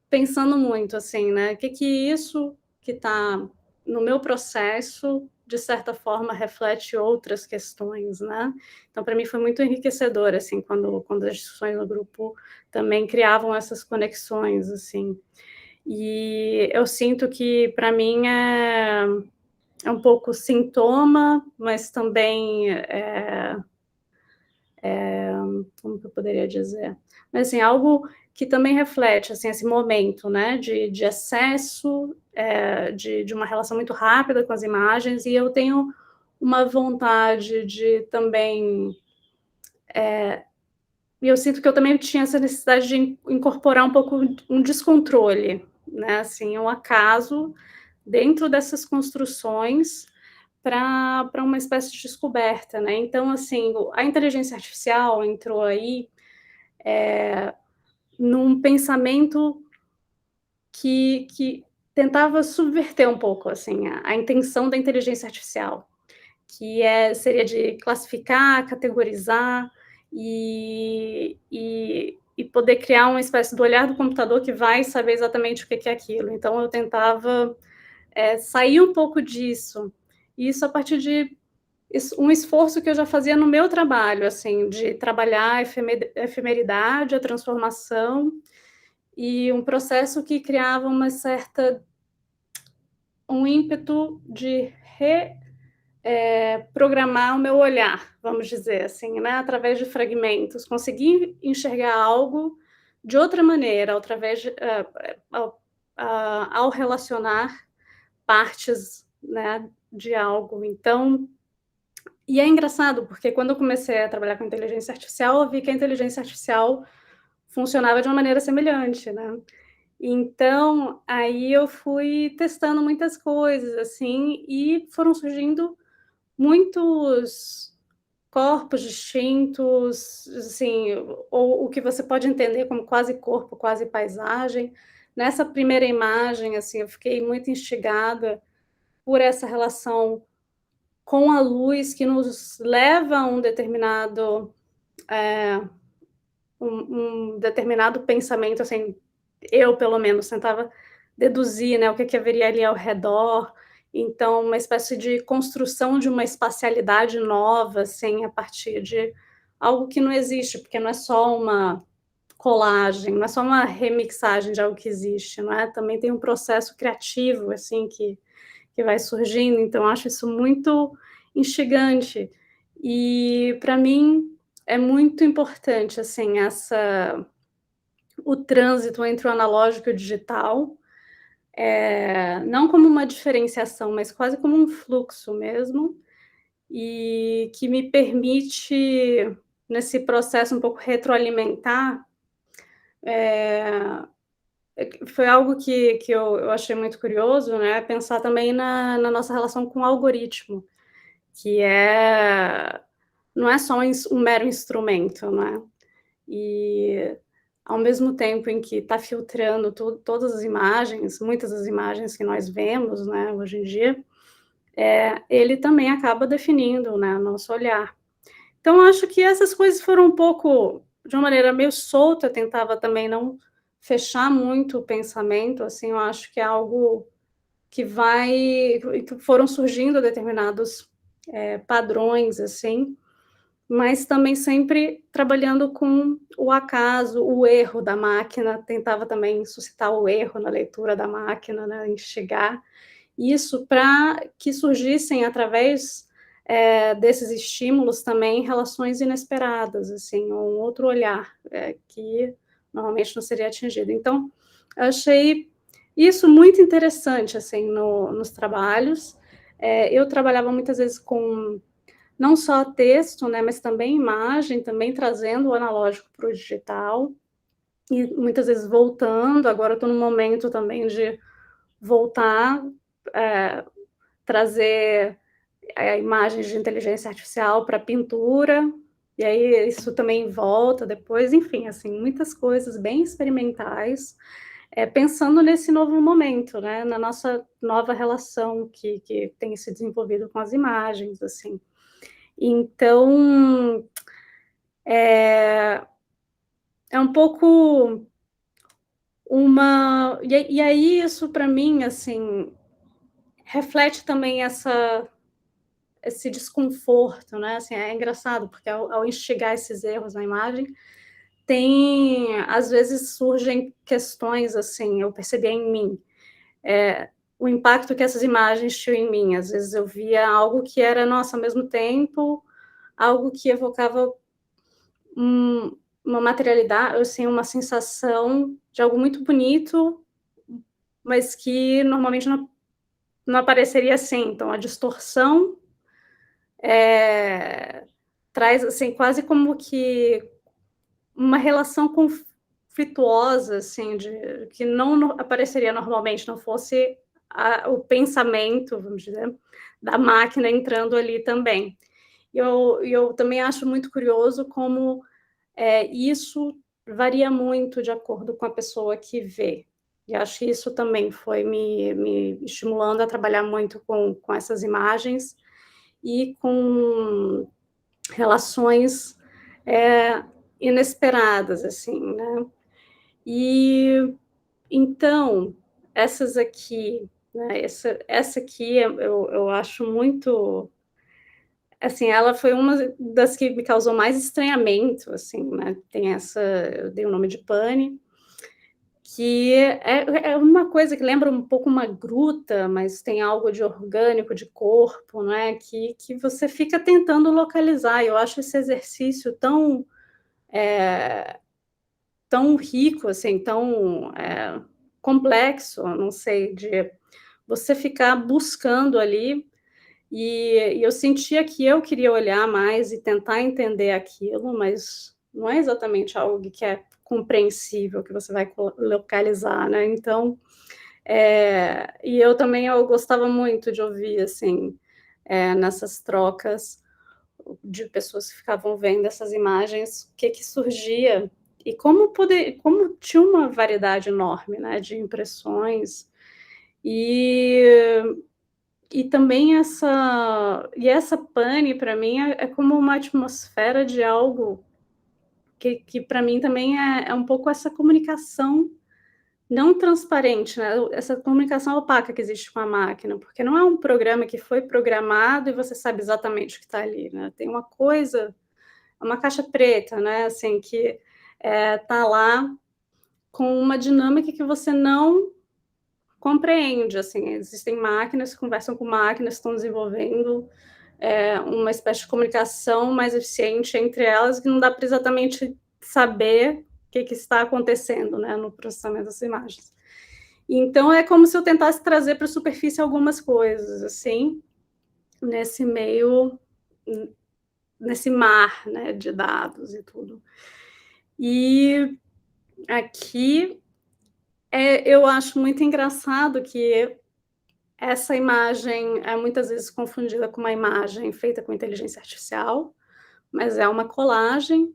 pensando muito assim, né? O que isso que está no meu processo, de certa forma, reflete outras questões, né? Então, para mim foi muito enriquecedor, assim, quando as discussões no grupo também criavam essas conexões, assim. E eu sinto que, para mim, é um pouco sintoma, mas também como que eu poderia dizer? Mas, assim, algo que também reflete, assim, esse momento, né, de acesso, de uma relação muito rápida com as imagens, e eu tenho uma vontade de também... E eu sinto que eu também tinha essa necessidade de incorporar um pouco um descontrole, né, assim, um acaso dentro dessas construções para uma espécie de descoberta, né? Então, assim, a inteligência artificial entrou aí num pensamento que tentava subverter um pouco, assim, a intenção da inteligência artificial, que seria de classificar, categorizar e poder criar uma espécie do olhar do computador que vai saber exatamente o que é aquilo. Então, eu tentava sair um pouco disso. E isso a partir de um esforço que eu já fazia no meu trabalho, assim, de trabalhar a efemeridade, a transformação, e um processo que criava um ímpeto de programar o meu olhar, vamos dizer assim, né, através de fragmentos, conseguir enxergar algo de outra maneira, através de, ao relacionar partes, né, de algo. Então, e é engraçado, porque quando eu comecei a trabalhar com inteligência artificial, eu vi que a inteligência artificial funcionava de uma maneira semelhante, né. Então, aí eu fui testando muitas coisas, assim, e foram surgindo muitos corpos distintos, assim, ou o que você pode entender como quase corpo, quase paisagem. Nessa primeira imagem, assim, eu fiquei muito instigada por essa relação com a luz que nos leva a um determinado, um determinado pensamento, assim, eu pelo menos tentava deduzir, né, o que haveria ali ao redor. Então, uma espécie de construção de uma espacialidade nova, assim, a partir de algo que não existe, porque não é só uma colagem, não é só uma remixagem de algo que existe, não é? Também tem um processo criativo, assim, que vai surgindo, então eu acho isso muito instigante. E, para mim, é muito importante, assim, o trânsito entre o analógico e o digital, não como uma diferenciação, mas quase como um fluxo mesmo, e que me permite, nesse processo um pouco retroalimentar, foi algo que eu achei muito curioso, né, pensar também na nossa relação com o algoritmo, que não é só um mero instrumento, né, e ao mesmo tempo em que está filtrando todas as imagens, muitas das imagens que nós vemos, né, hoje em dia, ele também acaba definindo, né, o nosso olhar. Então, acho que essas coisas foram um pouco, de uma maneira meio solta, tentava também não fechar muito o pensamento, assim, eu acho que é algo que que foram surgindo determinados padrões, assim, mas também sempre trabalhando com o acaso, o erro da máquina, tentava também suscitar o erro na leitura da máquina, né, instigar isso para que surgissem através desses estímulos também relações inesperadas, assim, um outro olhar que normalmente não seria atingido. Então, eu achei isso muito interessante, assim, nos trabalhos. Eu trabalhava muitas vezes com não só texto, né, mas também imagem, também trazendo o analógico para o digital, e muitas vezes voltando. Agora eu estou num momento também de voltar, trazer imagens de inteligência artificial para pintura, e aí isso também volta depois, enfim, assim, muitas coisas bem experimentais, pensando nesse novo momento, né, na nossa nova relação que tem se desenvolvido com as imagens, assim. Então, é um pouco e aí isso para mim, assim, reflete também esse desconforto, né, assim, é engraçado, porque ao instigar esses erros na imagem, às vezes surgem questões, assim, eu percebia em mim, o impacto que essas imagens tinham em mim. Às vezes eu via algo que era, nossa, ao mesmo tempo, algo que evocava uma materialidade, assim, uma sensação de algo muito bonito, mas que normalmente não apareceria assim. Então, a distorção traz, assim, quase como que uma relação conflituosa, assim, que não apareceria normalmente, não fosse o pensamento, vamos dizer, da máquina entrando ali também. E eu também acho muito curioso como isso varia muito de acordo com a pessoa que vê. E acho que isso também foi me estimulando a trabalhar muito com essas imagens e com relações inesperadas, assim, né. E, então, essas aqui, né, essa aqui eu acho muito assim, ela foi uma das que me causou mais estranhamento, assim, né, tem essa, eu dei o nome de pane, que é uma coisa que lembra um pouco uma gruta, mas tem algo de orgânico, de corpo, né, que você fica tentando localizar. Eu acho esse exercício tão rico, assim, tão complexo, não sei, de você ficar buscando ali, e eu sentia que eu queria olhar mais e tentar entender aquilo, mas não é exatamente algo que é compreensível, que você vai localizar, né? Então, e eu gostava muito de ouvir, assim, nessas trocas de pessoas que ficavam vendo essas imagens, o que surgia e como tinha uma variedade enorme, né, de impressões, e também essa pane para mim é como uma atmosfera de algo que para mim também é um pouco essa comunicação não transparente, né, essa comunicação opaca que existe com a máquina, porque não é um programa que foi programado e você sabe exatamente o que está ali, né, tem uma coisa, uma caixa preta, né, assim, que tá lá com uma dinâmica que você não compreende, assim, existem máquinas que conversam com máquinas, estão desenvolvendo uma espécie de comunicação mais eficiente entre elas, que não dá para exatamente saber o que está acontecendo, né, no processamento das imagens. Então, é como se eu tentasse trazer para a superfície algumas coisas, assim, nesse meio, nesse mar, né, de dados e tudo. E aqui, eu acho muito engraçado que essa imagem é muitas vezes confundida com uma imagem feita com inteligência artificial, mas é uma colagem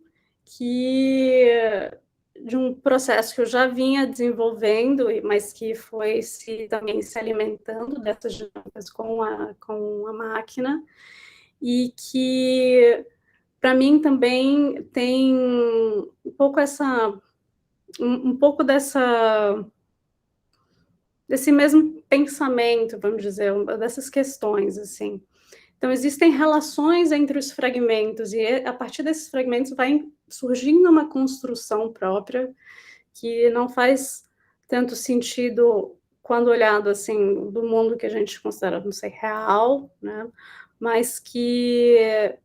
de um processo que eu já vinha desenvolvendo, mas que foi também se alimentando dessas dinâmicas com a máquina, e que, para mim, também tem um pouco desse mesmo pensamento, vamos dizer, dessas questões, assim. Então, existem relações entre os fragmentos, e a partir desses fragmentos vai surgindo uma construção própria, que não faz tanto sentido quando olhado, assim, do mundo que a gente considera, não sei, real, né? Mas que,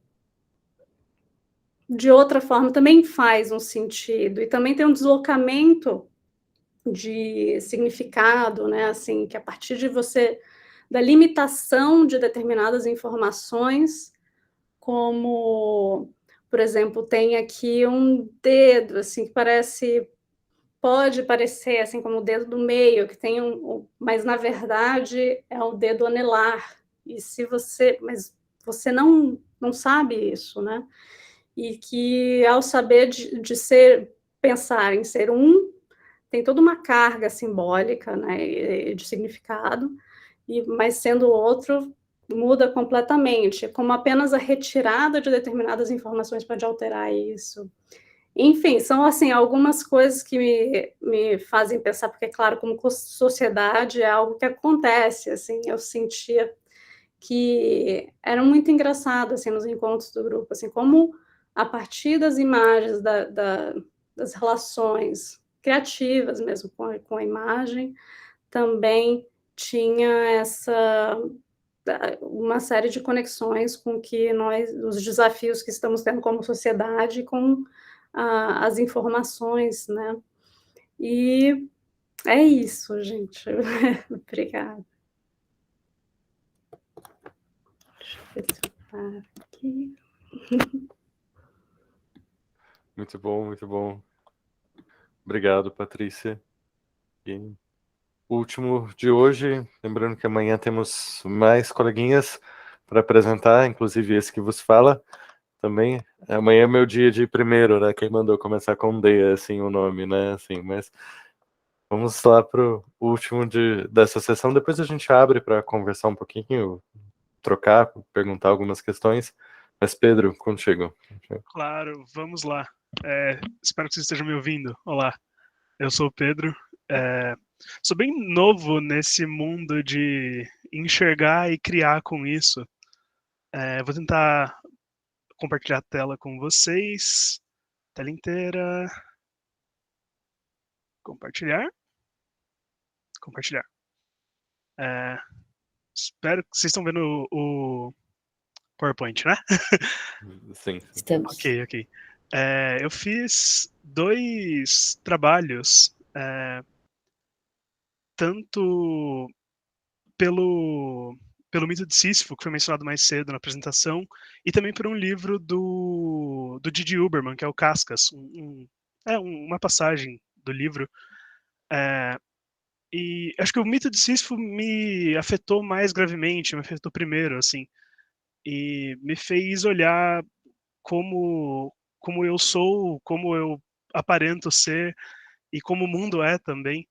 de outra forma, também faz um sentido, e também tem um deslocamento de significado, né, assim, que a partir da limitação de determinadas informações, como, por exemplo, tem aqui um dedo, assim, que pode parecer, assim, como o dedo do meio, que tem mas na verdade é o dedo anelar, mas você não sabe isso, né, e que ao saber pensar em ser tem toda uma carga simbólica, né, de significado, mas sendo outro, muda completamente, como apenas a retirada de determinadas informações pode alterar isso. Enfim, são, assim, algumas coisas que me fazem pensar, porque, claro, como sociedade é algo que acontece, assim, eu sentia que era muito engraçado, assim, nos encontros do grupo, assim, como a partir das imagens, das relações criativas mesmo com a imagem, também tinha uma série de conexões com os desafios que estamos tendo como sociedade, com as informações, né? E é isso, gente. Obrigada. Deixa eu ver se eu paro aqui. Muito bom, muito bom. Obrigado, Patrícia. E o último de hoje, lembrando que amanhã temos mais coleguinhas para apresentar, inclusive esse que vos fala também. Amanhã é meu dia de primeiro, né? Quem mandou começar com D, assim, o nome, né? Assim, mas vamos lá para o último dessa sessão. Depois a gente abre para conversar um pouquinho, trocar, perguntar algumas questões. Mas, Pedro, contigo. Claro, vamos lá. Espero que vocês estejam me ouvindo. Olá, eu sou o Pedro. Sou bem novo nesse mundo de enxergar e criar com isso. Vou tentar compartilhar a tela com vocês. Tela inteira. Compartilhar. Compartilhar. Espero que vocês estão vendo o PowerPoint, né? Sim. Estamos. Ok. Eu fiz 2 trabalhos, tanto pelo mito de Sísifo, que foi mencionado mais cedo na apresentação, e também por um livro do Didi Huberman, que é o Cascas, uma passagem do livro. E acho que o mito de Sísifo me afetou mais gravemente, me afetou primeiro, assim, e me fez olhar como eu sou, como eu aparento ser e como o mundo é também.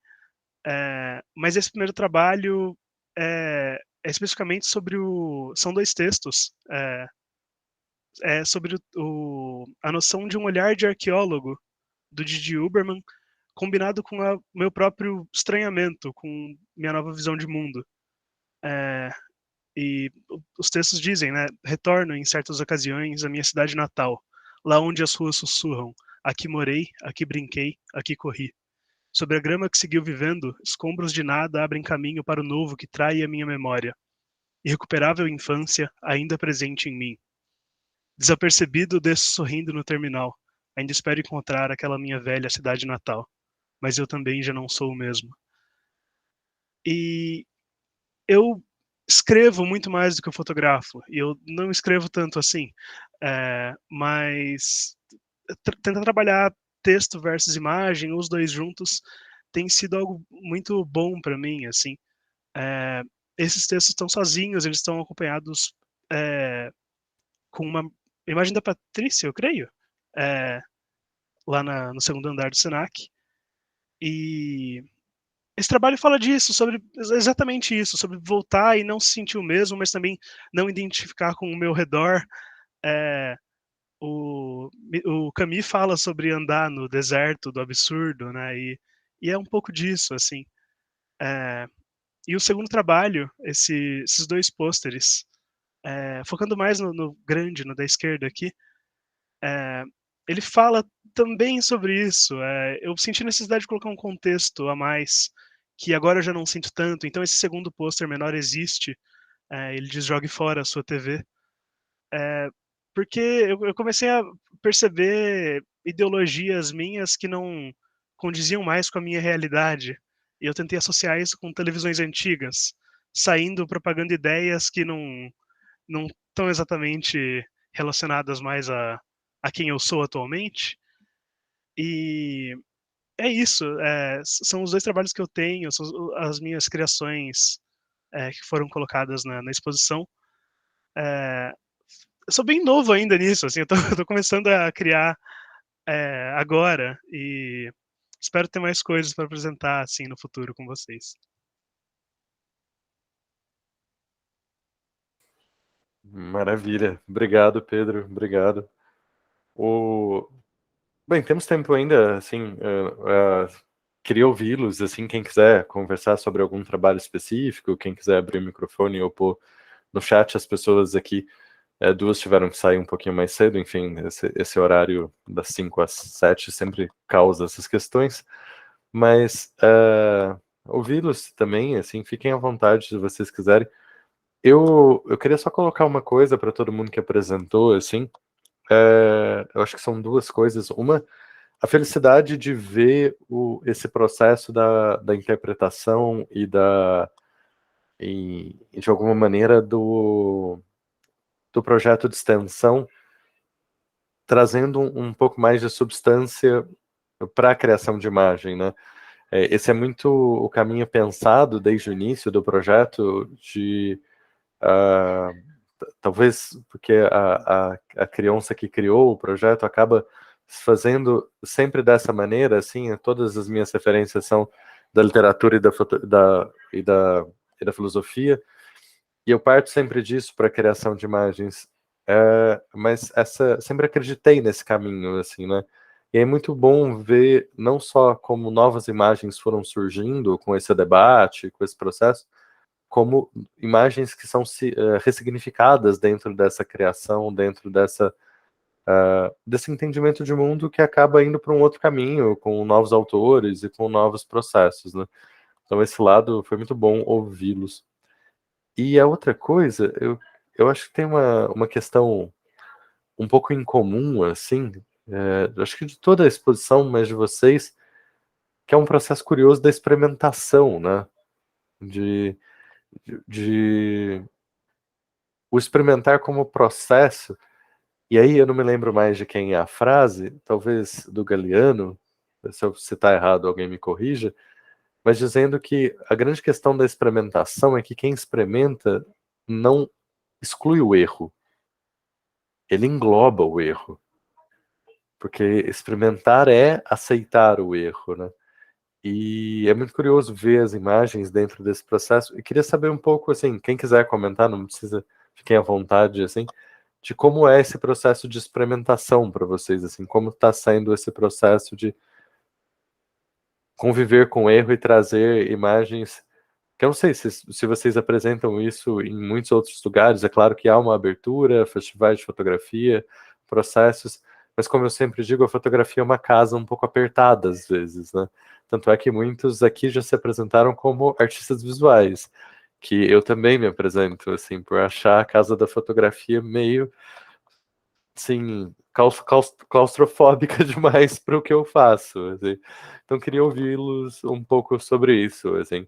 Mas esse primeiro trabalho é especificamente sobre são 2 textos, sobre a noção de um olhar de arqueólogo do Didi Huberman, combinado com o meu próprio estranhamento, com minha nova visão de mundo. E os textos dizem, né? Retorno em certas ocasiões à minha cidade natal, lá onde as ruas sussurram. Aqui morei, aqui brinquei, aqui corri. Sobre a grama que seguiu vivendo, escombros de nada abrem caminho para o novo que trai a minha memória. Irrecuperável infância, ainda presente em mim. Desapercebido, desço sorrindo no terminal. Ainda espero encontrar aquela minha velha cidade natal. Mas eu também já não sou o mesmo. E eu escrevo muito mais do que eu fotografo. E eu não escrevo tanto assim. Mas tentar trabalhar texto versus imagem, os 2 juntos, tem sido algo muito bom para mim, assim. Esses textos estão sozinhos, eles estão acompanhados com uma imagem da Patrícia, eu creio, lá no segundo andar do Senac. E esse trabalho fala disso, sobre exatamente isso, sobre voltar e não se sentir o mesmo, mas também não identificar com o meu redor. O Camus fala sobre andar no deserto do absurdo, né? E é um pouco disso, assim. E o segundo trabalho, esses 2 pôsteres, focando mais no grande, no da esquerda aqui, ele fala também sobre isso. Eu senti necessidade de colocar um contexto a mais, que agora eu já não sinto tanto. Então esse segundo pôster menor existe. Ele diz: jogue fora a sua TV. Porque eu comecei a perceber ideologias minhas que não condiziam mais com a minha realidade. E eu tentei associar isso com televisões antigas, saindo propagando ideias que não estão exatamente relacionadas mais a quem eu sou atualmente. E é isso. São os 2 trabalhos que eu tenho, são as minhas criações que foram colocadas na exposição. Eu sou bem novo ainda nisso, assim, eu tô começando a criar agora e espero ter mais coisas para apresentar assim no futuro com vocês. Maravilha. Obrigado, Pedro. Obrigado. Bem, temos tempo ainda, assim, queria ouvi-los, assim, quem quiser conversar sobre algum trabalho específico, quem quiser abrir o microfone ou pôr no chat. As pessoas aqui, 2 tiveram que sair um pouquinho mais cedo, enfim, esse horário das 5 às 7 sempre causa essas questões, mas ouvi-los também, assim, fiquem à vontade se vocês quiserem. Eu queria só colocar uma coisa para todo mundo que apresentou, assim, eu acho que são 2 coisas. Uma, a felicidade de ver esse processo da interpretação e de alguma maneira do projeto de extensão, trazendo um pouco mais de substância para a criação de imagem, né? Esse é muito o caminho pensado desde o início do projeto, talvez porque a criança que criou o projeto acaba fazendo sempre dessa maneira, assim. Todas as minhas referências são da literatura e da filosofia, e eu parto sempre disso para a criação de imagens, mas sempre acreditei nesse caminho, assim, né? E é muito bom ver não só como novas imagens foram surgindo com esse debate, com esse processo, como imagens que são ressignificadas dentro dessa criação, dentro desse entendimento de mundo que acaba indo para um outro caminho, com novos autores e com novos processos, né? Então esse lado foi muito bom ouvi-los. E a outra coisa, eu acho que tem uma questão um pouco incomum, assim, acho que de toda a exposição, mas de vocês, que é um processo curioso da experimentação, né? De o experimentar como processo, e aí eu não me lembro mais de quem é a frase, talvez do Galeano, se eu citar errado alguém me corrija, mas dizendo que a grande questão da experimentação é que quem experimenta não exclui o erro, ele engloba o erro, porque experimentar é aceitar o erro, né? E é muito curioso ver as imagens dentro desse processo. E queria saber um pouco, assim, quem quiser comentar, não precisa, fiquem à vontade, assim, de como é esse processo de experimentação para vocês, assim, como está sendo esse processo de conviver com o erro e trazer imagens, que eu não sei se vocês apresentam isso em muitos outros lugares, é claro que há uma abertura, festivais de fotografia, processos, mas como eu sempre digo, a fotografia é uma casa um pouco apertada às vezes, né? Tanto é que muitos aqui já se apresentaram como artistas visuais, que eu também me apresento, assim, por achar a casa da fotografia meio, assim, claustrofóbica demais para o que eu faço, assim. Então queria ouvi-los um pouco sobre isso, assim.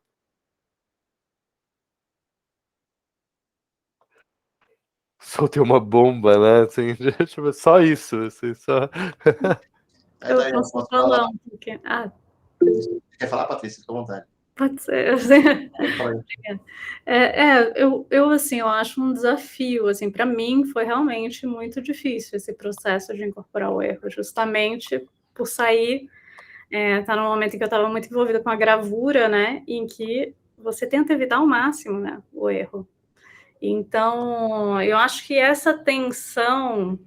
Soltei uma bomba, né, assim, tipo, só isso, assim, só... Eu posso falar um pouquinho. Quer falar, Patrícia? Fica à vontade. Pode ser. Fala Eu assim, eu acho um desafio, assim, para mim foi realmente muito difícil esse processo de incorporar o erro, justamente por sair, tá num momento em que eu estava muito envolvida com a gravura, né, em que você tenta evitar ao máximo, né, o erro. Então, eu acho que essa tensão,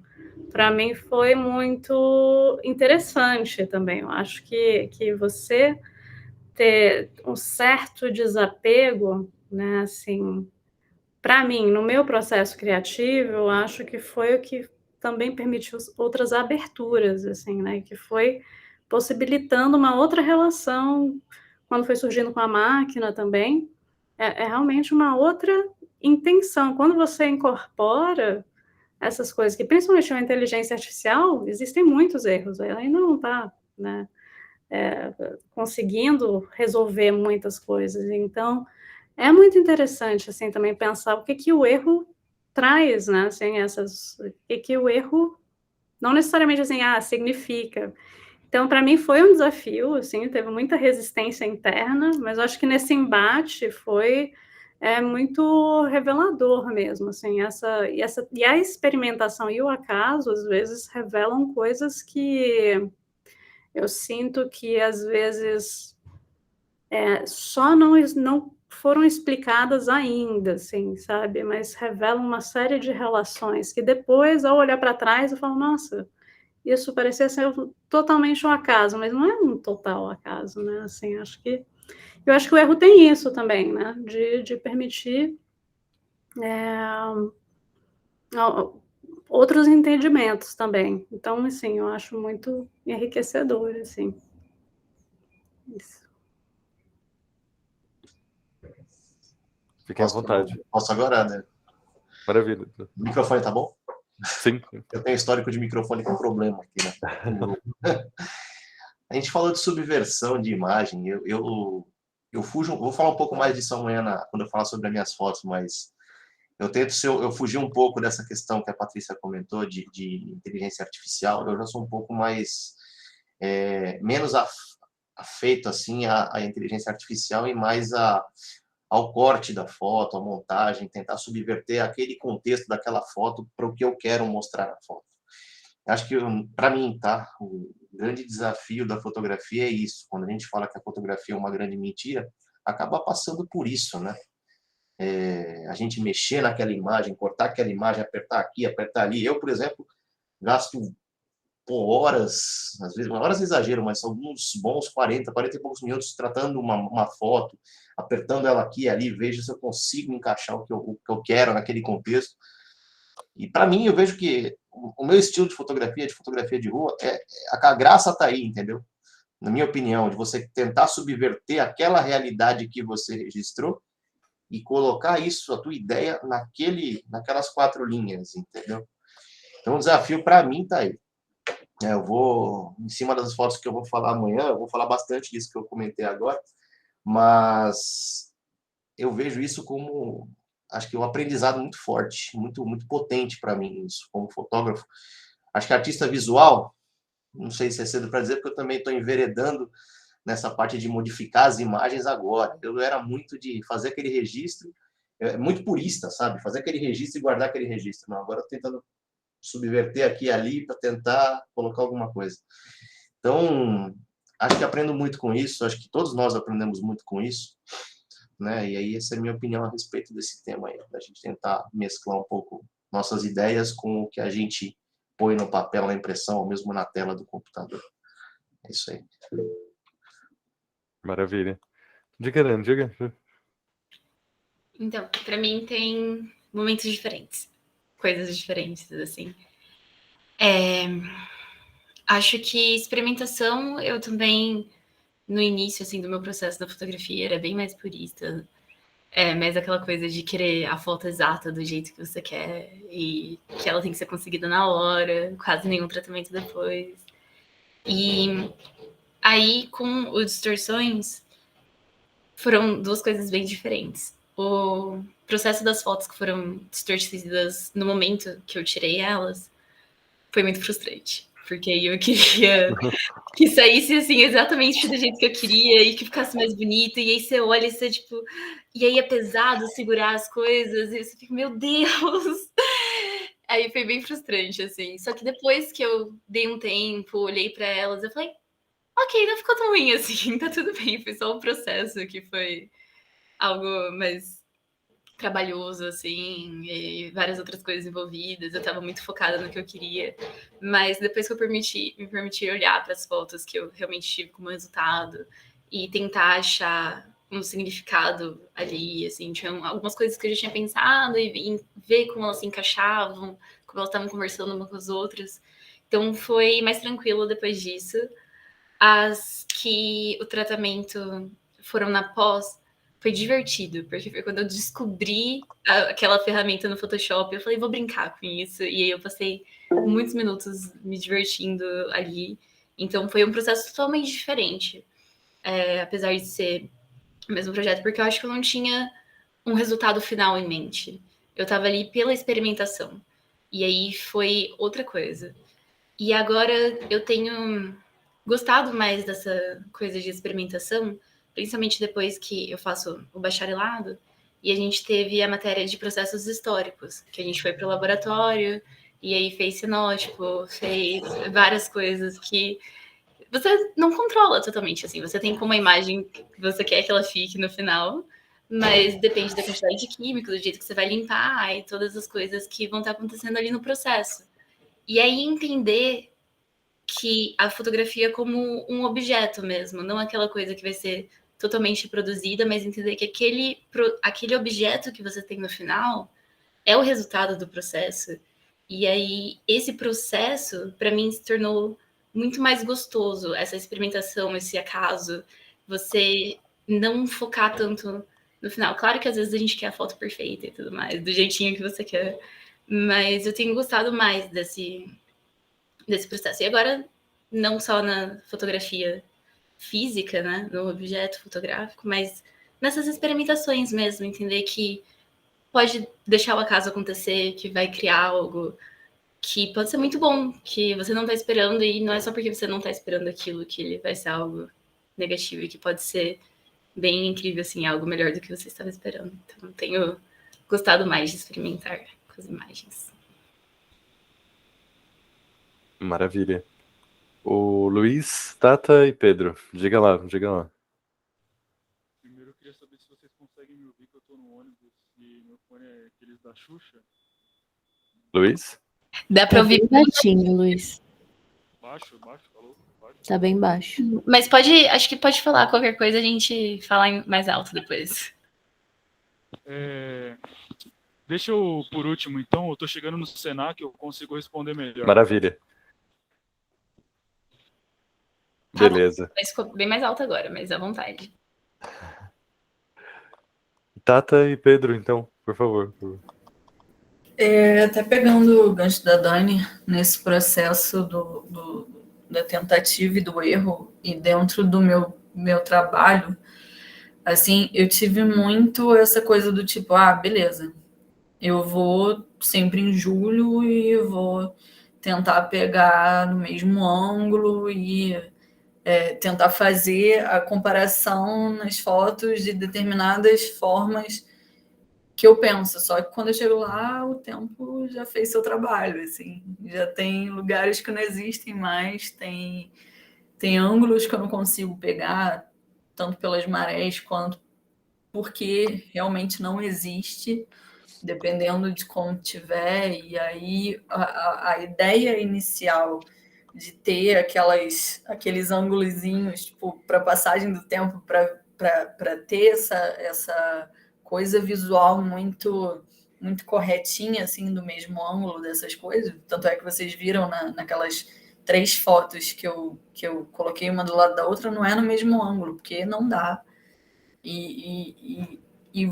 para mim, foi muito interessante também. Eu acho que você ter um certo desapego, né, assim, para mim, no meu processo criativo, eu acho que foi o que também permitiu outras aberturas, assim, né, que foi possibilitando uma outra relação, quando foi surgindo com a máquina também, é realmente uma outra intenção. Quando você incorpora essas coisas, que principalmente na inteligência artificial, existem muitos erros, ela ainda não está, né, conseguindo resolver muitas coisas. Então, é muito interessante, assim, também pensar o que o erro traz, né, assim, o que o erro, não necessariamente, assim, significa. Então, para mim foi um desafio, assim, teve muita resistência interna, mas eu acho que nesse embate foi muito revelador mesmo, assim, e a experimentação e o acaso, às vezes, revelam coisas que eu sinto que, às vezes, só não foram explicadas ainda, assim, sabe? Mas revelam uma série de relações que depois, ao olhar para trás, eu falo, nossa, isso parecia ser totalmente um acaso, mas não é um total acaso, né? Assim, eu acho que o erro tem isso também, né? De permitir outros entendimentos também. Então, assim, eu acho muito enriquecedor, assim. Isso. Fiquem à vontade. Posso agora, né? Maravilha. O microfone tá bom? Sim. Eu tenho histórico de microfone com problema aqui, né? A gente falou de subversão de imagem. Eu fujo, vou falar um pouco mais disso amanhã quando eu falar sobre as minhas fotos, mas eu fugir um pouco dessa questão que a Patrícia comentou de inteligência artificial. Eu já sou um pouco mais menos afeito assim à inteligência artificial e mais ao corte da foto, à montagem, tentar subverter aquele contexto daquela foto para o que eu quero mostrar na foto. Acho que, para mim, tá? O grande desafio da fotografia é isso. Quando a gente fala que a fotografia é uma grande mentira, acaba passando por isso, né? A gente mexer naquela imagem, cortar aquela imagem, apertar aqui, apertar ali. Eu, por exemplo, gasto horas, às vezes, horas é exagero, mas alguns bons 40 e poucos minutos tratando uma foto, apertando ela aqui e ali, vejo se eu consigo encaixar o que eu quero naquele contexto. E para mim, eu vejo que o meu estilo de fotografia de rua, a graça está aí, entendeu? Na minha opinião, de você tentar subverter aquela realidade que você registrou e colocar isso, a tua ideia, naquelas 4 linhas, entendeu? Então, o desafio para mim está aí. Eu vou, em cima das fotos que eu vou falar amanhã, eu vou falar bastante disso que eu comentei agora, mas eu vejo isso como, acho que um aprendizado muito forte, muito, muito potente para mim, isso, como fotógrafo. Acho que artista visual, não sei se é cedo para dizer, porque eu também estou enveredando nessa parte de modificar as imagens agora. Eu era muito de fazer aquele registro, muito purista, sabe? Fazer aquele registro e guardar aquele registro. Não, agora eu estou tentando subverter aqui e ali para tentar colocar alguma coisa. Então, acho que aprendo muito com isso, acho que todos nós aprendemos muito com isso, né? E aí essa é a minha opinião a respeito desse tema aí, da gente tentar mesclar um pouco nossas ideias com o que a gente põe no papel, na impressão, ou mesmo na tela do computador. É isso aí. Maravilha. Diga, Dani, diga. Então, para mim tem momentos diferentes, coisas diferentes, assim. Acho que experimentação, eu também, no início, assim, do meu processo da fotografia, era bem mais purista. Mais aquela coisa de querer a foto exata do jeito que você quer e que ela tem que ser conseguida na hora, quase nenhum tratamento depois. E aí, com o Distorções, foram 2 coisas bem diferentes. O processo das fotos que foram distorcidas no momento que eu tirei elas foi muito frustrante, porque eu queria que saísse assim exatamente do jeito que eu queria e que ficasse mais bonito, e aí você olha e você tipo, e aí é pesado segurar as coisas e você fica, meu Deus. Aí foi bem frustrante assim. Só que depois que eu dei um tempo, olhei para elas, eu falei, ok, não ficou tão ruim assim, tá tudo bem, foi só um processo que foi algo mais trabalhoso, assim, e várias outras coisas envolvidas. Eu estava muito focada no que eu queria, mas depois que eu me permiti olhar para as fotos que eu realmente tive como resultado e tentar achar um significado ali, assim, tinha algumas coisas que eu já tinha pensado e ver como elas se encaixavam, como elas estavam conversando umas com as outras. Então foi mais tranquilo depois disso. As que o tratamento foram na pós, foi divertido, porque foi quando eu descobri aquela ferramenta no Photoshop, eu falei, vou brincar com isso, e aí eu passei muitos minutos me divertindo ali, então foi um processo totalmente diferente, apesar de ser o mesmo projeto, porque eu acho que eu não tinha um resultado final em mente, eu estava ali pela experimentação, e aí foi outra coisa. E agora eu tenho gostado mais dessa coisa de experimentação, principalmente depois que eu faço o bacharelado, e a gente teve a matéria de processos históricos, que a gente foi para o laboratório, e aí fez fenótipo, fez várias coisas que você não controla totalmente, assim, você tem como a imagem que você quer que ela fique no final, mas depende da quantidade de químicos, do jeito que você vai limpar, e todas as coisas que vão estar acontecendo ali no processo. E aí entender que a fotografia como um objeto mesmo, não aquela coisa que vai ser totalmente produzida, mas entender que aquele objeto que você tem no final é o resultado do processo. E aí, esse processo, para mim, se tornou muito mais gostoso, essa experimentação, esse acaso, você não focar tanto no final. Claro que às vezes a gente quer a foto perfeita e tudo mais, do jeitinho que você quer, mas eu tenho gostado mais desse processo. E agora, não só na fotografia física, né, no objeto fotográfico, mas nessas experimentações mesmo, entender que pode deixar o acaso acontecer, que vai criar algo que pode ser muito bom, que você não está esperando, e não é só porque você não está esperando aquilo que ele vai ser algo negativo, e que pode ser bem incrível, assim, algo melhor do que você estava esperando. Então, tenho gostado mais de experimentar com as imagens. Maravilha. O Luiz, Tata e Pedro. Diga lá, diga lá. Primeiro eu queria saber se vocês conseguem me ouvir, que eu tô no ônibus e meu fone é aqueles da Xuxa. Luiz? Dá para ouvir bem baixinho, Luiz. Baixo, falou? Baixo. Tá bem baixo. Mas acho que pode falar qualquer coisa, a gente fala mais alto depois. Deixa eu, por último, então, eu tô chegando no Senac, eu consigo responder melhor. Maravilha. Tá Beleza. bom, mas ficou bem mais alto agora, mas à vontade. Tata e Pedro, então, por favor. Até pegando o gancho da Dani, nesse processo da tentativa e do erro, e dentro do meu trabalho, assim, eu tive muito essa coisa do tipo, beleza, eu vou sempre em julho e vou tentar pegar no mesmo ângulo e tentar fazer a comparação nas fotos de determinadas formas que eu penso, só que quando eu chego lá, o tempo já fez seu trabalho, assim, já tem lugares que não existem mais, tem ângulos que eu não consigo pegar, tanto pelas marés quanto porque realmente não existe, dependendo de como tiver, e aí a ideia inicial de ter aqueles ângulozinhos, tipo, para passagem do tempo, para ter essa coisa visual muito muito corretinha, assim, do mesmo ângulo dessas coisas. Tanto é que vocês viram naquelas 3 fotos que eu coloquei uma do lado da outra, não é no mesmo ângulo, porque não dá. E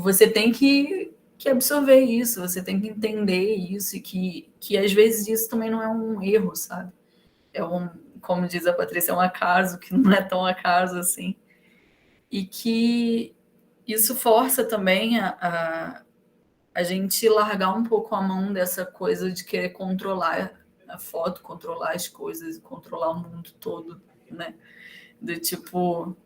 você tem que absorver isso, você tem que entender isso, e que às vezes isso também não é um erro, sabe? Como diz a Patrícia, é um acaso, que não é tão acaso assim. E que isso força também a gente largar um pouco a mão dessa coisa de querer controlar a foto, controlar as coisas, controlar o mundo todo, né? Do tipo,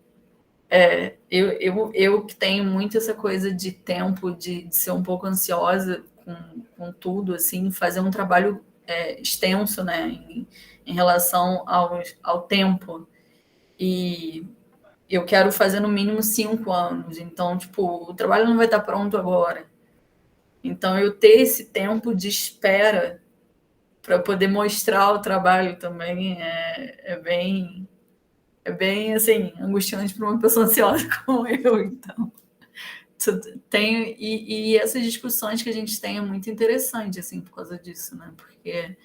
eu que tenho muito essa coisa de tempo, de ser um pouco ansiosa com tudo, assim, fazer um trabalho extenso, né, em relação ao tempo. E eu quero fazer no mínimo 5 anos, então, tipo, o trabalho não vai estar pronto agora. Então, eu ter esse tempo de espera para poder mostrar o trabalho também é bem, assim, angustiante para uma pessoa ansiosa como eu, então. E essas discussões que a gente tem é muito interessante, assim, por causa disso, né? Porque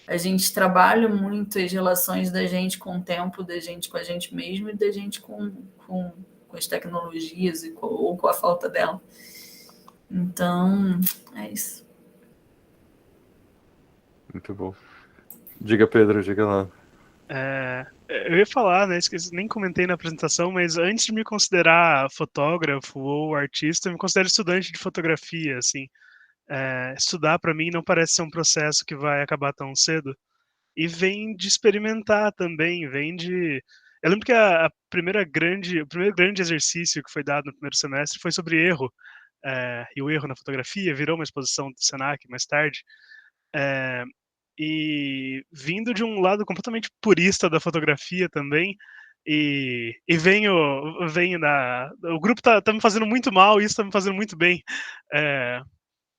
a gente trabalha muito as relações da gente com o tempo, da gente com a gente mesmo e da gente com as tecnologias ou com a falta dela. Então, é isso. Muito bom. Diga, Pedro, diga lá. Eu ia falar, né? Esqueci, nem comentei na apresentação, mas antes de me considerar fotógrafo ou artista, eu me considero estudante de fotografia, assim. Estudar para mim não parece ser um processo que vai acabar tão cedo. E vem de experimentar também, vem de... Eu lembro que o primeiro grande exercício que foi dado no primeiro semestre foi sobre erro. E o erro na fotografia virou uma exposição do Senac mais tarde. E vindo de um lado completamente purista da fotografia também, e venho o grupo tá me fazendo muito mal, e isso tá me fazendo muito bem.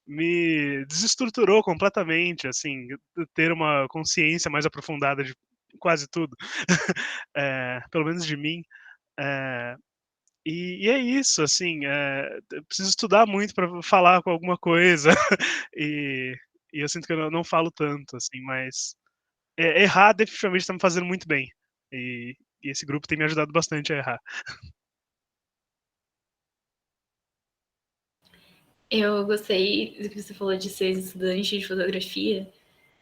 Me desestruturou completamente, assim, ter uma consciência mais aprofundada de quase tudo, pelo menos de mim. E é isso, assim, eu preciso estudar muito para falar com alguma coisa, e eu sinto que eu não falo tanto, assim, mas errar definitivamente está me fazendo muito bem, e esse grupo tem me ajudado bastante a errar. Eu gostei do que você falou de ser estudante de fotografia,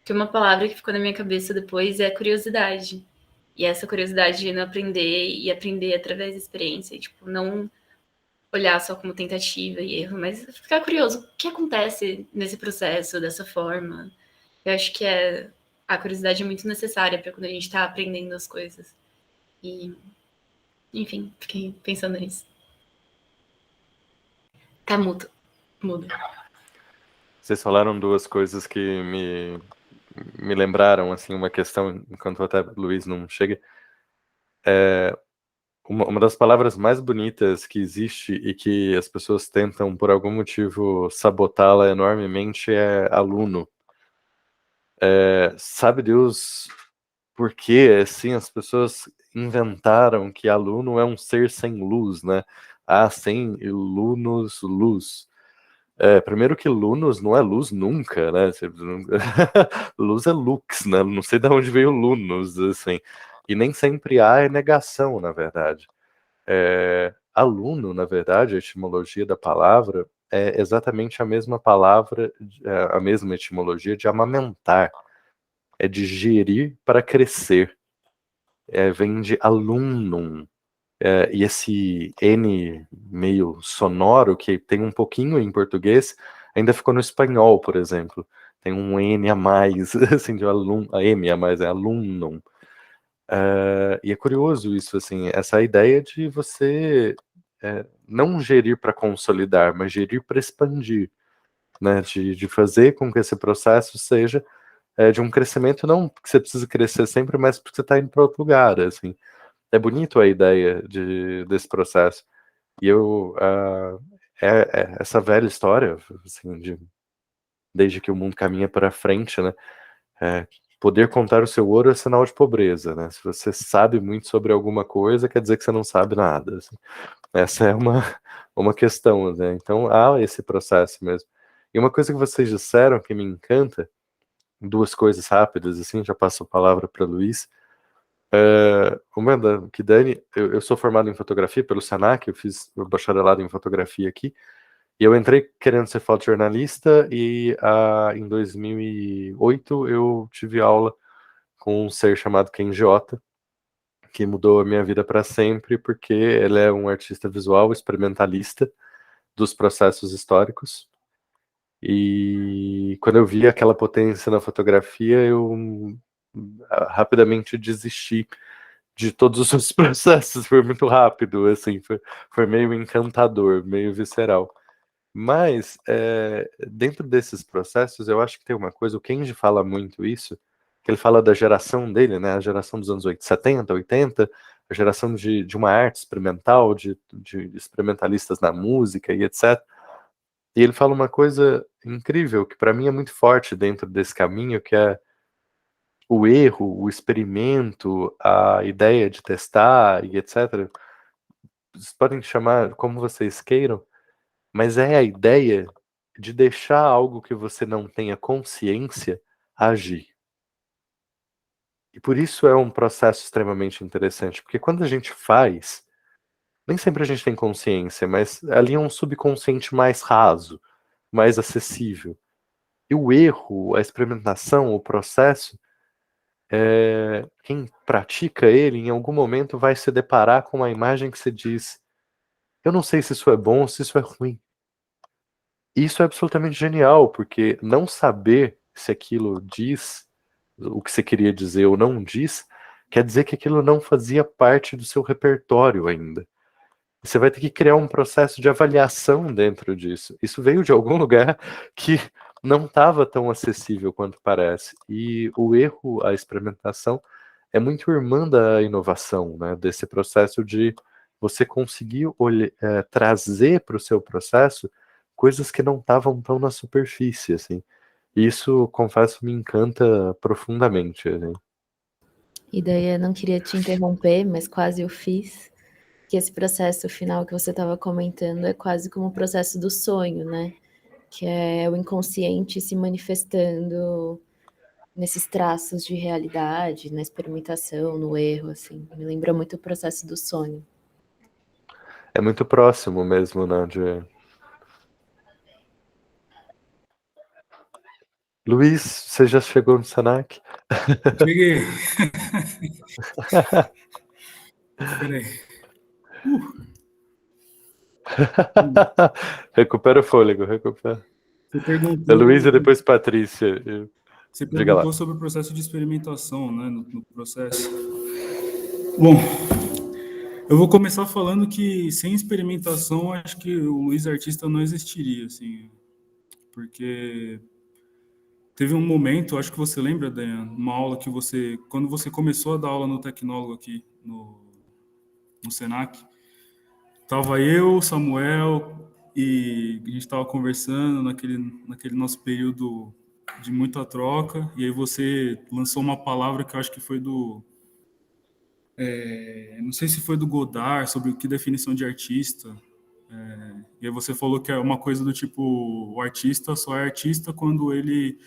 que uma palavra que ficou na minha cabeça depois é curiosidade. E essa curiosidade de não aprender e aprender através da experiência, e, tipo, não olhar só como tentativa e erro, mas ficar curioso. O que acontece nesse processo, dessa forma? Eu acho que a curiosidade é muito necessária para quando a gente está aprendendo as coisas. E, enfim, fiquei pensando nisso. Tá mudo. Vocês falaram 2 coisas que me lembraram, assim, uma questão, enquanto até o Luiz não chega. Uma das palavras mais bonitas que existe e que as pessoas tentam, por algum motivo, sabotá-la enormemente é aluno. Sabe Deus porque, assim, as pessoas inventaram que aluno é um ser sem luz, né? Ah, sem lunos, luz. Primeiro que lunos não é luz nunca, né? Luz é lux, né? Não sei de onde veio lunos, assim. E nem sempre há é negação, na verdade. Aluno, na verdade, a etimologia da palavra é exatamente a mesma palavra, a mesma etimologia de amamentar. É de gerir para crescer. Vem de alumnum. E esse N meio sonoro, que tem um pouquinho em português, ainda ficou no espanhol, por exemplo. Tem um N a mais, assim, de a M a mais, é alumnum. E é curioso isso, assim, essa ideia de você não gerir para consolidar, mas gerir para expandir, né? De fazer com que esse processo seja de um crescimento, não porque você precisa crescer sempre, mas porque você está indo para outro lugar, assim. É bonito a ideia desse processo. E essa velha história, assim, desde que o mundo caminha para frente, né? Poder contar o seu ouro é sinal de pobreza, né? Se você sabe muito sobre alguma coisa, quer dizer que você não sabe nada, assim. Essa é uma questão, né? Então há esse processo mesmo. E uma coisa que vocês disseram que me encanta, duas coisas rápidas, assim, já passo a palavra para o Luiz. Uma que Dani, eu sou formado em fotografia pelo Senac, eu fiz o bacharelado em fotografia aqui, e eu entrei querendo ser fotojornalista, e em 2008 eu tive aula com um ser chamado Ken Giota, que mudou a minha vida para sempre, porque ele é um artista visual experimentalista dos processos históricos. E quando eu vi aquela potência na fotografia, eu rapidamente desisti de todos os processos. Foi muito rápido, assim, foi meio encantador, meio visceral. Mas, dentro desses processos, eu acho que tem uma coisa, o Kenji fala muito isso, que ele fala da geração dele, né, a geração dos anos 70, 80, a geração de uma arte experimental, de experimentalistas na música e etc. E ele fala uma coisa incrível, que para mim é muito forte dentro desse caminho, que é o erro, o experimento, a ideia de testar e etc. Vocês podem chamar como vocês queiram, mas é a ideia de deixar algo que você não tenha consciência agir. E por isso é um processo extremamente interessante, porque quando a gente faz, nem sempre a gente tem consciência, mas ali é um subconsciente mais raso, mais acessível. E o erro, a experimentação, o processo, quem pratica ele, em algum momento vai se deparar com uma imagem que você diz: eu não sei se isso é bom ou se isso é ruim. E isso é absolutamente genial, porque não saber se aquilo diz o que você queria dizer ou não diz, quer dizer que aquilo não fazia parte do seu repertório ainda. Você vai ter que criar um processo de avaliação dentro disso. Isso veio de algum lugar que não estava tão acessível quanto parece. E o erro, a experimentação, é muito irmã da inovação, né? Desse processo de você conseguir trazer para o seu processo coisas que não estavam tão na superfície, assim. Isso, confesso, me encanta profundamente, assim. E daí eu não queria te interromper, mas quase eu fiz. Que esse processo final que você estava comentando é quase como o processo do sonho, né? Que é o inconsciente se manifestando nesses traços de realidade, na experimentação, no erro, assim. Me lembra muito o processo do sonho. É muito próximo mesmo, né? Luiz, você já chegou no Senac? Cheguei. Peraí. Recupera o fôlego, recupera. Você perguntou, Luiz e depois Patrícia. você Diga lá. perguntou sobre o processo de experimentação, né? No processo. Bom, eu vou começar falando que sem experimentação, acho que o Luiz artista não existiria, assim, porque teve um momento, acho que você lembra, Dan, uma aula que quando você começou a dar aula no Tecnólogo aqui, no Senac, tava eu, Samuel, e a gente estava conversando naquele nosso período de muita troca, e aí você lançou uma palavra que eu acho que foi não sei se foi do Godard, sobre o que definição de artista, e aí você falou que é uma coisa do tipo, o artista só é artista quando ele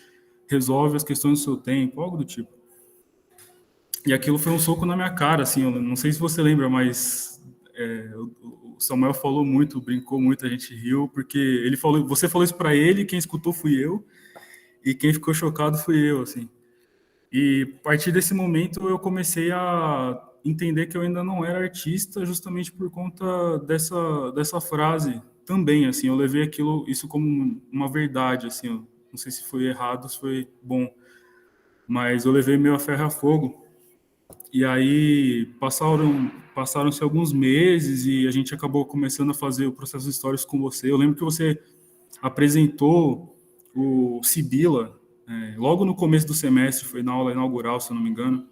resolve as questões do seu tempo, algo do tipo. E aquilo foi um soco na minha cara, assim, eu não sei se você lembra, mas o Samuel falou muito, brincou muito, a gente riu, porque ele falou, você falou isso para ele, quem escutou fui eu, e quem ficou chocado fui eu, assim. E a partir desse momento eu comecei a entender que eu ainda não era artista, justamente por conta dessa frase também, assim, eu levei isso como uma verdade, assim, eu não sei se foi errado, se foi bom, mas eu levei meio a ferro a fogo. E aí passaram-se alguns meses e a gente acabou começando a fazer o processo histórico com você. Eu lembro que você apresentou o Sibila logo no começo do semestre, foi na aula inaugural, se eu não me engano,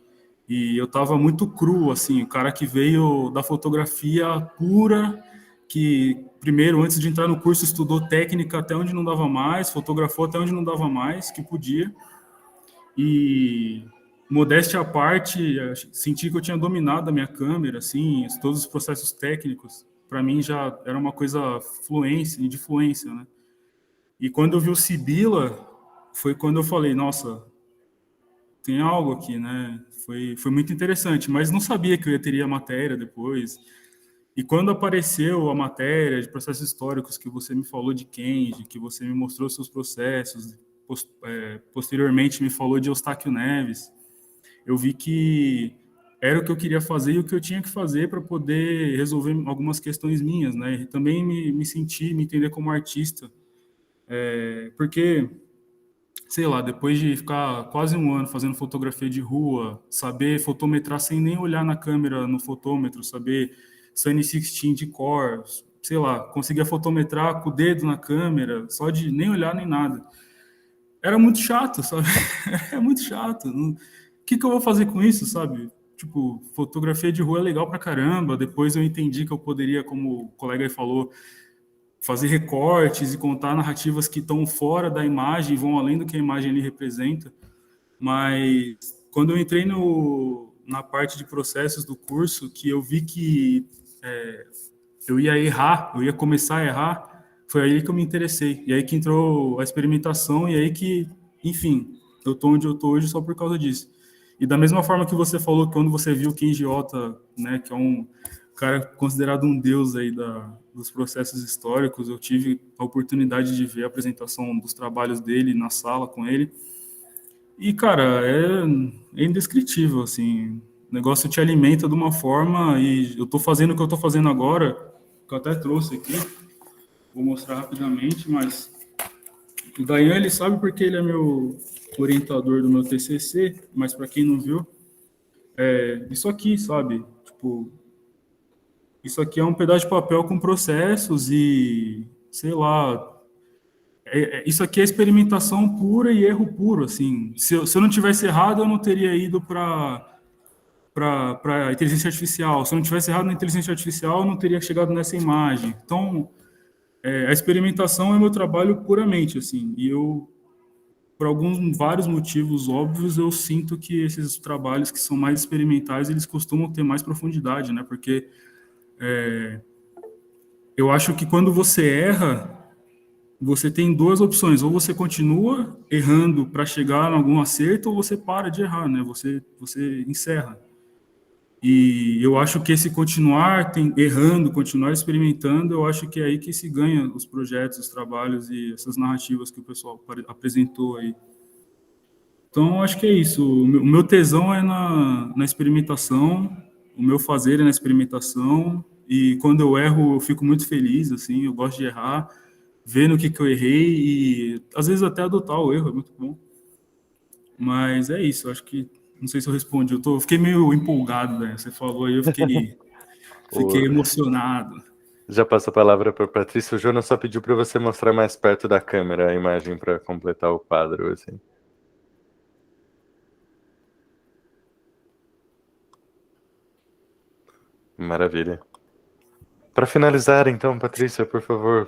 e eu estava muito cru, assim, o cara que veio da fotografia pura, que primeiro, antes de entrar no curso, estudou técnica até onde não dava mais, fotografou até onde não dava mais, que podia, e modéstia à parte, senti que eu tinha dominado a minha câmera, assim, todos os processos técnicos, para mim já era uma coisa de fluência, né? E quando eu vi o Sibila, foi quando eu falei, nossa, tem algo aqui, né? Foi muito interessante, mas não sabia que eu teria matéria depois. E quando apareceu a matéria de processos históricos que você me falou de Kenji, que você me mostrou seus processos, posteriormente me falou de Eustáquio Neves, eu vi que era o que eu queria fazer e o que eu tinha que fazer para poder resolver algumas questões minhas, né? E também me entender como artista. Porque, sei lá, depois de ficar quase um ano fazendo fotografia de rua, saber fotometrar sem nem olhar na câmera no fotômetro, saber Sunny 16 de cor, sei lá, conseguia fotometrar com o dedo na câmera, só de nem olhar nem nada. Era muito chato, sabe? É muito chato. O que eu vou fazer com isso, sabe? Tipo, fotografia de rua é legal pra caramba. Depois eu entendi que eu poderia, como o colega aí falou, fazer recortes e contar narrativas que estão fora da imagem, vão além do que a imagem ali representa. Mas quando eu entrei na parte de processos do curso, que eu vi que eu ia errar, eu ia começar a errar, foi aí que eu me interessei. E aí que entrou a experimentação, e aí que, enfim, eu tô onde eu tô hoje só por causa disso. E da mesma forma que você falou que quando você viu o Kenji Ota, né, que é um cara considerado um deus aí dos processos históricos, eu tive a oportunidade de ver a apresentação dos trabalhos dele na sala com ele. E, cara, é indescritível, assim. O negócio te alimenta de uma forma, e eu tô fazendo o que eu tô fazendo agora, que eu até trouxe aqui, vou mostrar rapidamente, mas o Dayan, ele sabe porque ele é meu orientador do meu TCC, mas para quem não viu, isso aqui, sabe? Tipo, isso aqui é um pedaço de papel com processos e, sei lá, isso aqui é experimentação pura e erro puro, assim. Se eu não tivesse errado, eu não teria ido para inteligência artificial. Se eu não tivesse errado na inteligência artificial, eu não teria chegado nessa imagem. Então, a experimentação é meu trabalho puramente, assim. E eu, por vários motivos óbvios, eu sinto que esses trabalhos que são mais experimentais, eles costumam ter mais profundidade, né? Porque eu acho que quando você erra, você tem duas opções: ou você continua errando para chegar em algum acerto, ou você para de errar, né? Você encerra. E eu acho que esse continuar errando, continuar experimentando, eu acho que é aí que se ganha os projetos, os trabalhos e essas narrativas que o pessoal apresentou aí. Então, eu acho que é isso. O meu tesão é na experimentação, o meu fazer é na experimentação, e quando eu erro, eu fico muito feliz, assim, eu gosto de errar, ver no que eu errei e, às vezes, até adotar o erro, é muito bom. Mas é isso, eu acho que não sei se eu respondi, eu fiquei meio empolgado, né? Você falou aí, eu fiquei emocionado. Já passo a palavra para Patrícia. O Jonas só pediu para você mostrar mais perto da câmera a imagem para completar o quadro, assim. Maravilha. Para finalizar, então, Patrícia, por favor.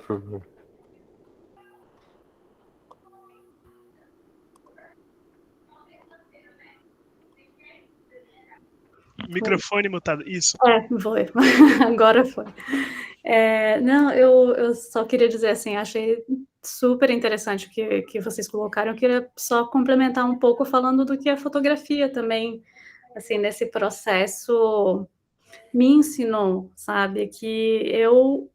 Microfone mutado, isso. Foi. Agora foi. Não, eu só queria dizer assim, achei super interessante o que vocês colocaram. Eu queria só complementar um pouco falando do que a fotografia também, assim, nesse processo me ensinou, sabe? Que eu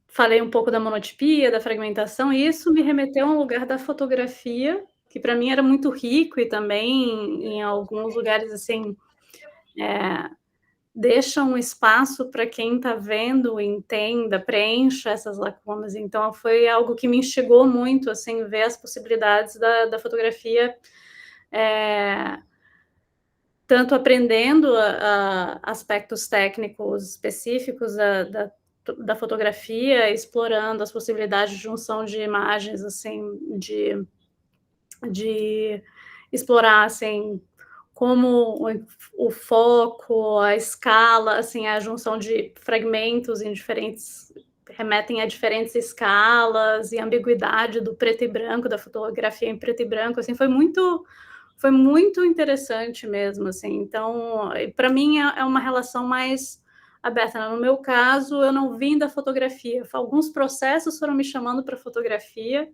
falei um pouco da monotipia, da fragmentação, e isso me remeteu a um lugar da fotografia, que para mim era muito rico e também em alguns lugares, assim, deixa um espaço para quem está vendo, entenda, preencha essas lacunas. Então, foi algo que me instigou muito, assim, ver as possibilidades da fotografia, tanto aprendendo aspectos técnicos específicos da fotografia, explorando as possibilidades de junção de imagens, assim, de explorar, assim, como o foco, a escala, assim, a junção de fragmentos em diferentes, remetem a diferentes escalas, e a ambiguidade do preto e branco, da fotografia em preto e branco, assim, foi muito interessante mesmo, assim. Então, para mim é uma relação mais aberta. No meu caso, eu não vim da fotografia. Alguns processos foram me chamando para fotografia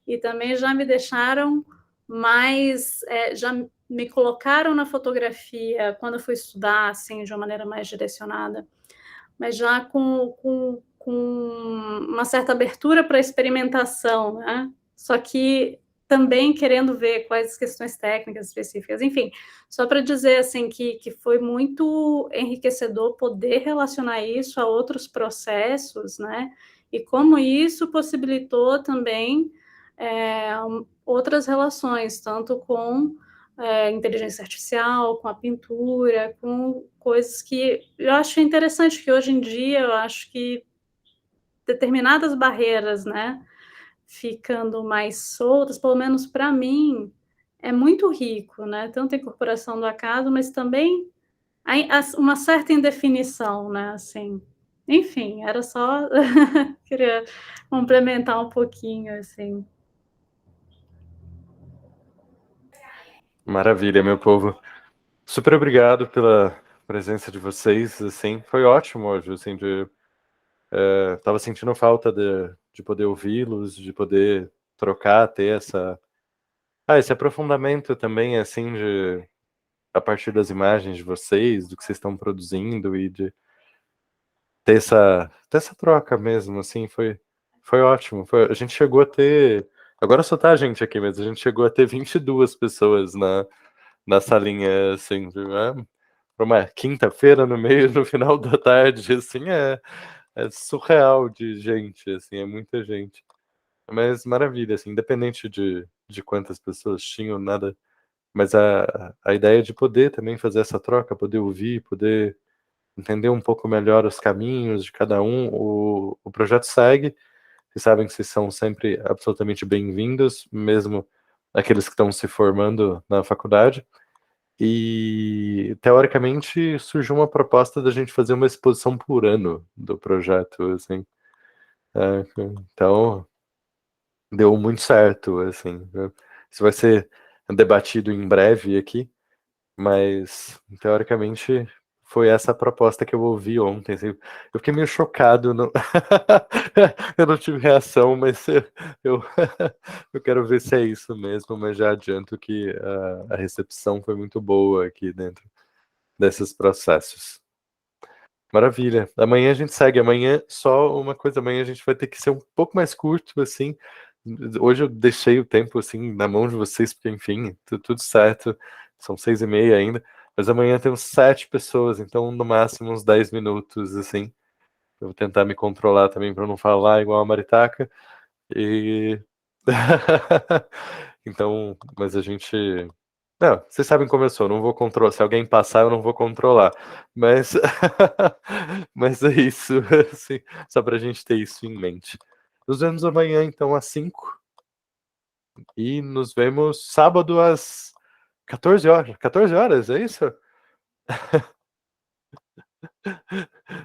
e também já me deixaram mais, já me colocaram na fotografia quando eu fui estudar, assim, de uma maneira mais direcionada, mas já com uma certa abertura para experimentação, né? Só que também querendo ver quais as questões técnicas específicas, enfim, só para dizer, assim, que foi muito enriquecedor poder relacionar isso a outros processos, né, e como isso possibilitou também outras relações, tanto com inteligência artificial, com a pintura, com coisas que eu acho interessante, que hoje em dia eu acho que determinadas barreiras, né, ficando mais soltas, pelo menos para mim, é muito rico, né? Tanto a incorporação do acaso, mas também uma certa indefinição, né? Assim, enfim, era só queria complementar um pouquinho, assim. Maravilha, meu povo. Super obrigado pela presença de vocês, assim, foi ótimo hoje, assim, tava sentindo falta de poder ouvi-los, de poder trocar, ter esse aprofundamento também, assim, a partir das imagens de vocês, do que vocês estão produzindo e de ter essa troca mesmo, assim, foi ótimo. A gente chegou a ter, agora só tá a gente aqui, mas a gente chegou a ter 22 pessoas na salinha, assim, para uma quinta-feira no final da tarde, assim, é surreal de gente, assim, é muita gente. Mas maravilha, assim, independente de quantas pessoas tinham, nada. Mas a ideia de poder também fazer essa troca, poder ouvir, poder entender um pouco melhor os caminhos de cada um, o projeto segue. Vocês sabem que vocês são sempre absolutamente bem-vindos, mesmo aqueles que estão se formando na faculdade. E, teoricamente, surgiu uma proposta da gente fazer uma exposição por ano do projeto, assim. Então, deu muito certo, assim. Isso vai ser debatido em breve aqui, mas, teoricamente, foi essa a proposta que eu ouvi ontem, assim. Eu fiquei meio chocado, não... eu não tive reação, mas eu, eu quero ver se é isso mesmo, mas já adianto que a recepção foi muito boa aqui dentro desses processos. Maravilha. Amanhã a gente segue. Amanhã, só uma coisa, amanhã a gente vai ter que ser um pouco mais curto, assim. Hoje eu deixei o tempo, assim, na mão de vocês, porque, enfim, tudo certo. São 6:30 ainda. Mas amanhã temos 7 pessoas, então, no máximo, uns 10 minutos, assim. Eu vou tentar me controlar também para não falar igual a Maritaca. E... Então, mas a gente... Não, vocês sabem como eu sou, não vou controlar. Se alguém passar, eu não vou controlar. Mas, mas é isso, assim, só pra gente ter isso em mente. Nos vemos amanhã, então, às 5. E nos vemos sábado às 14 horas. 14 horas, é isso?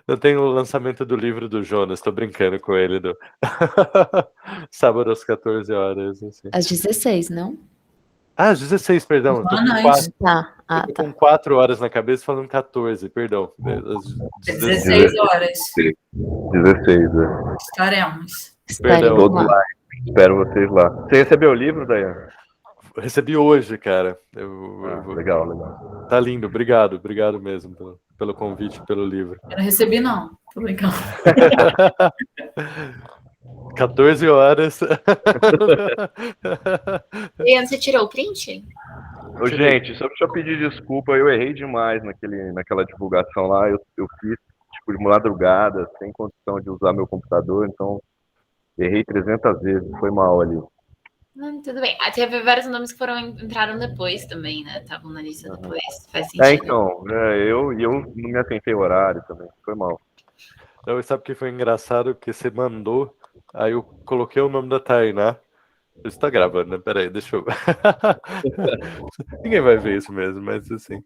Eu tenho o lançamento do livro do Jonas, tô brincando com ele. Sábado às 14 horas. Assim. Às 16, não? Ah, 16, perdão. Eu tô com Humanas. 4, Tá. eu Ah, tô tá. com 4 horas na cabeça falando 14, perdão. 16 horas 16, né? estaremos. Estaremos Todos lá. lá. Espero vocês lá. Você recebeu o livro, Daiane? Recebi hoje, cara. Legal, legal. Tá lindo, obrigado mesmo pelo convite, pelo livro. Eu não recebi, não. Tô brincando. 14 horas. Ian, você tirou o print? Ô, gente, só deixa eu pedir desculpa, eu errei demais naquela divulgação lá. Eu fiz tipo de madrugada, sem condição de usar meu computador, então errei 300 vezes, foi mal ali. Tudo bem. Teve vários nomes que entraram depois também, né? Estavam na lista depois. Faz sentido. Então, eu não me atentei o horário também, foi mal. Então, sabe o que foi engraçado? Que você mandou, aí eu coloquei o nome da Tainá. Isso tá gravando, né? Peraí, deixa eu... Ninguém vai ver isso mesmo, mas assim...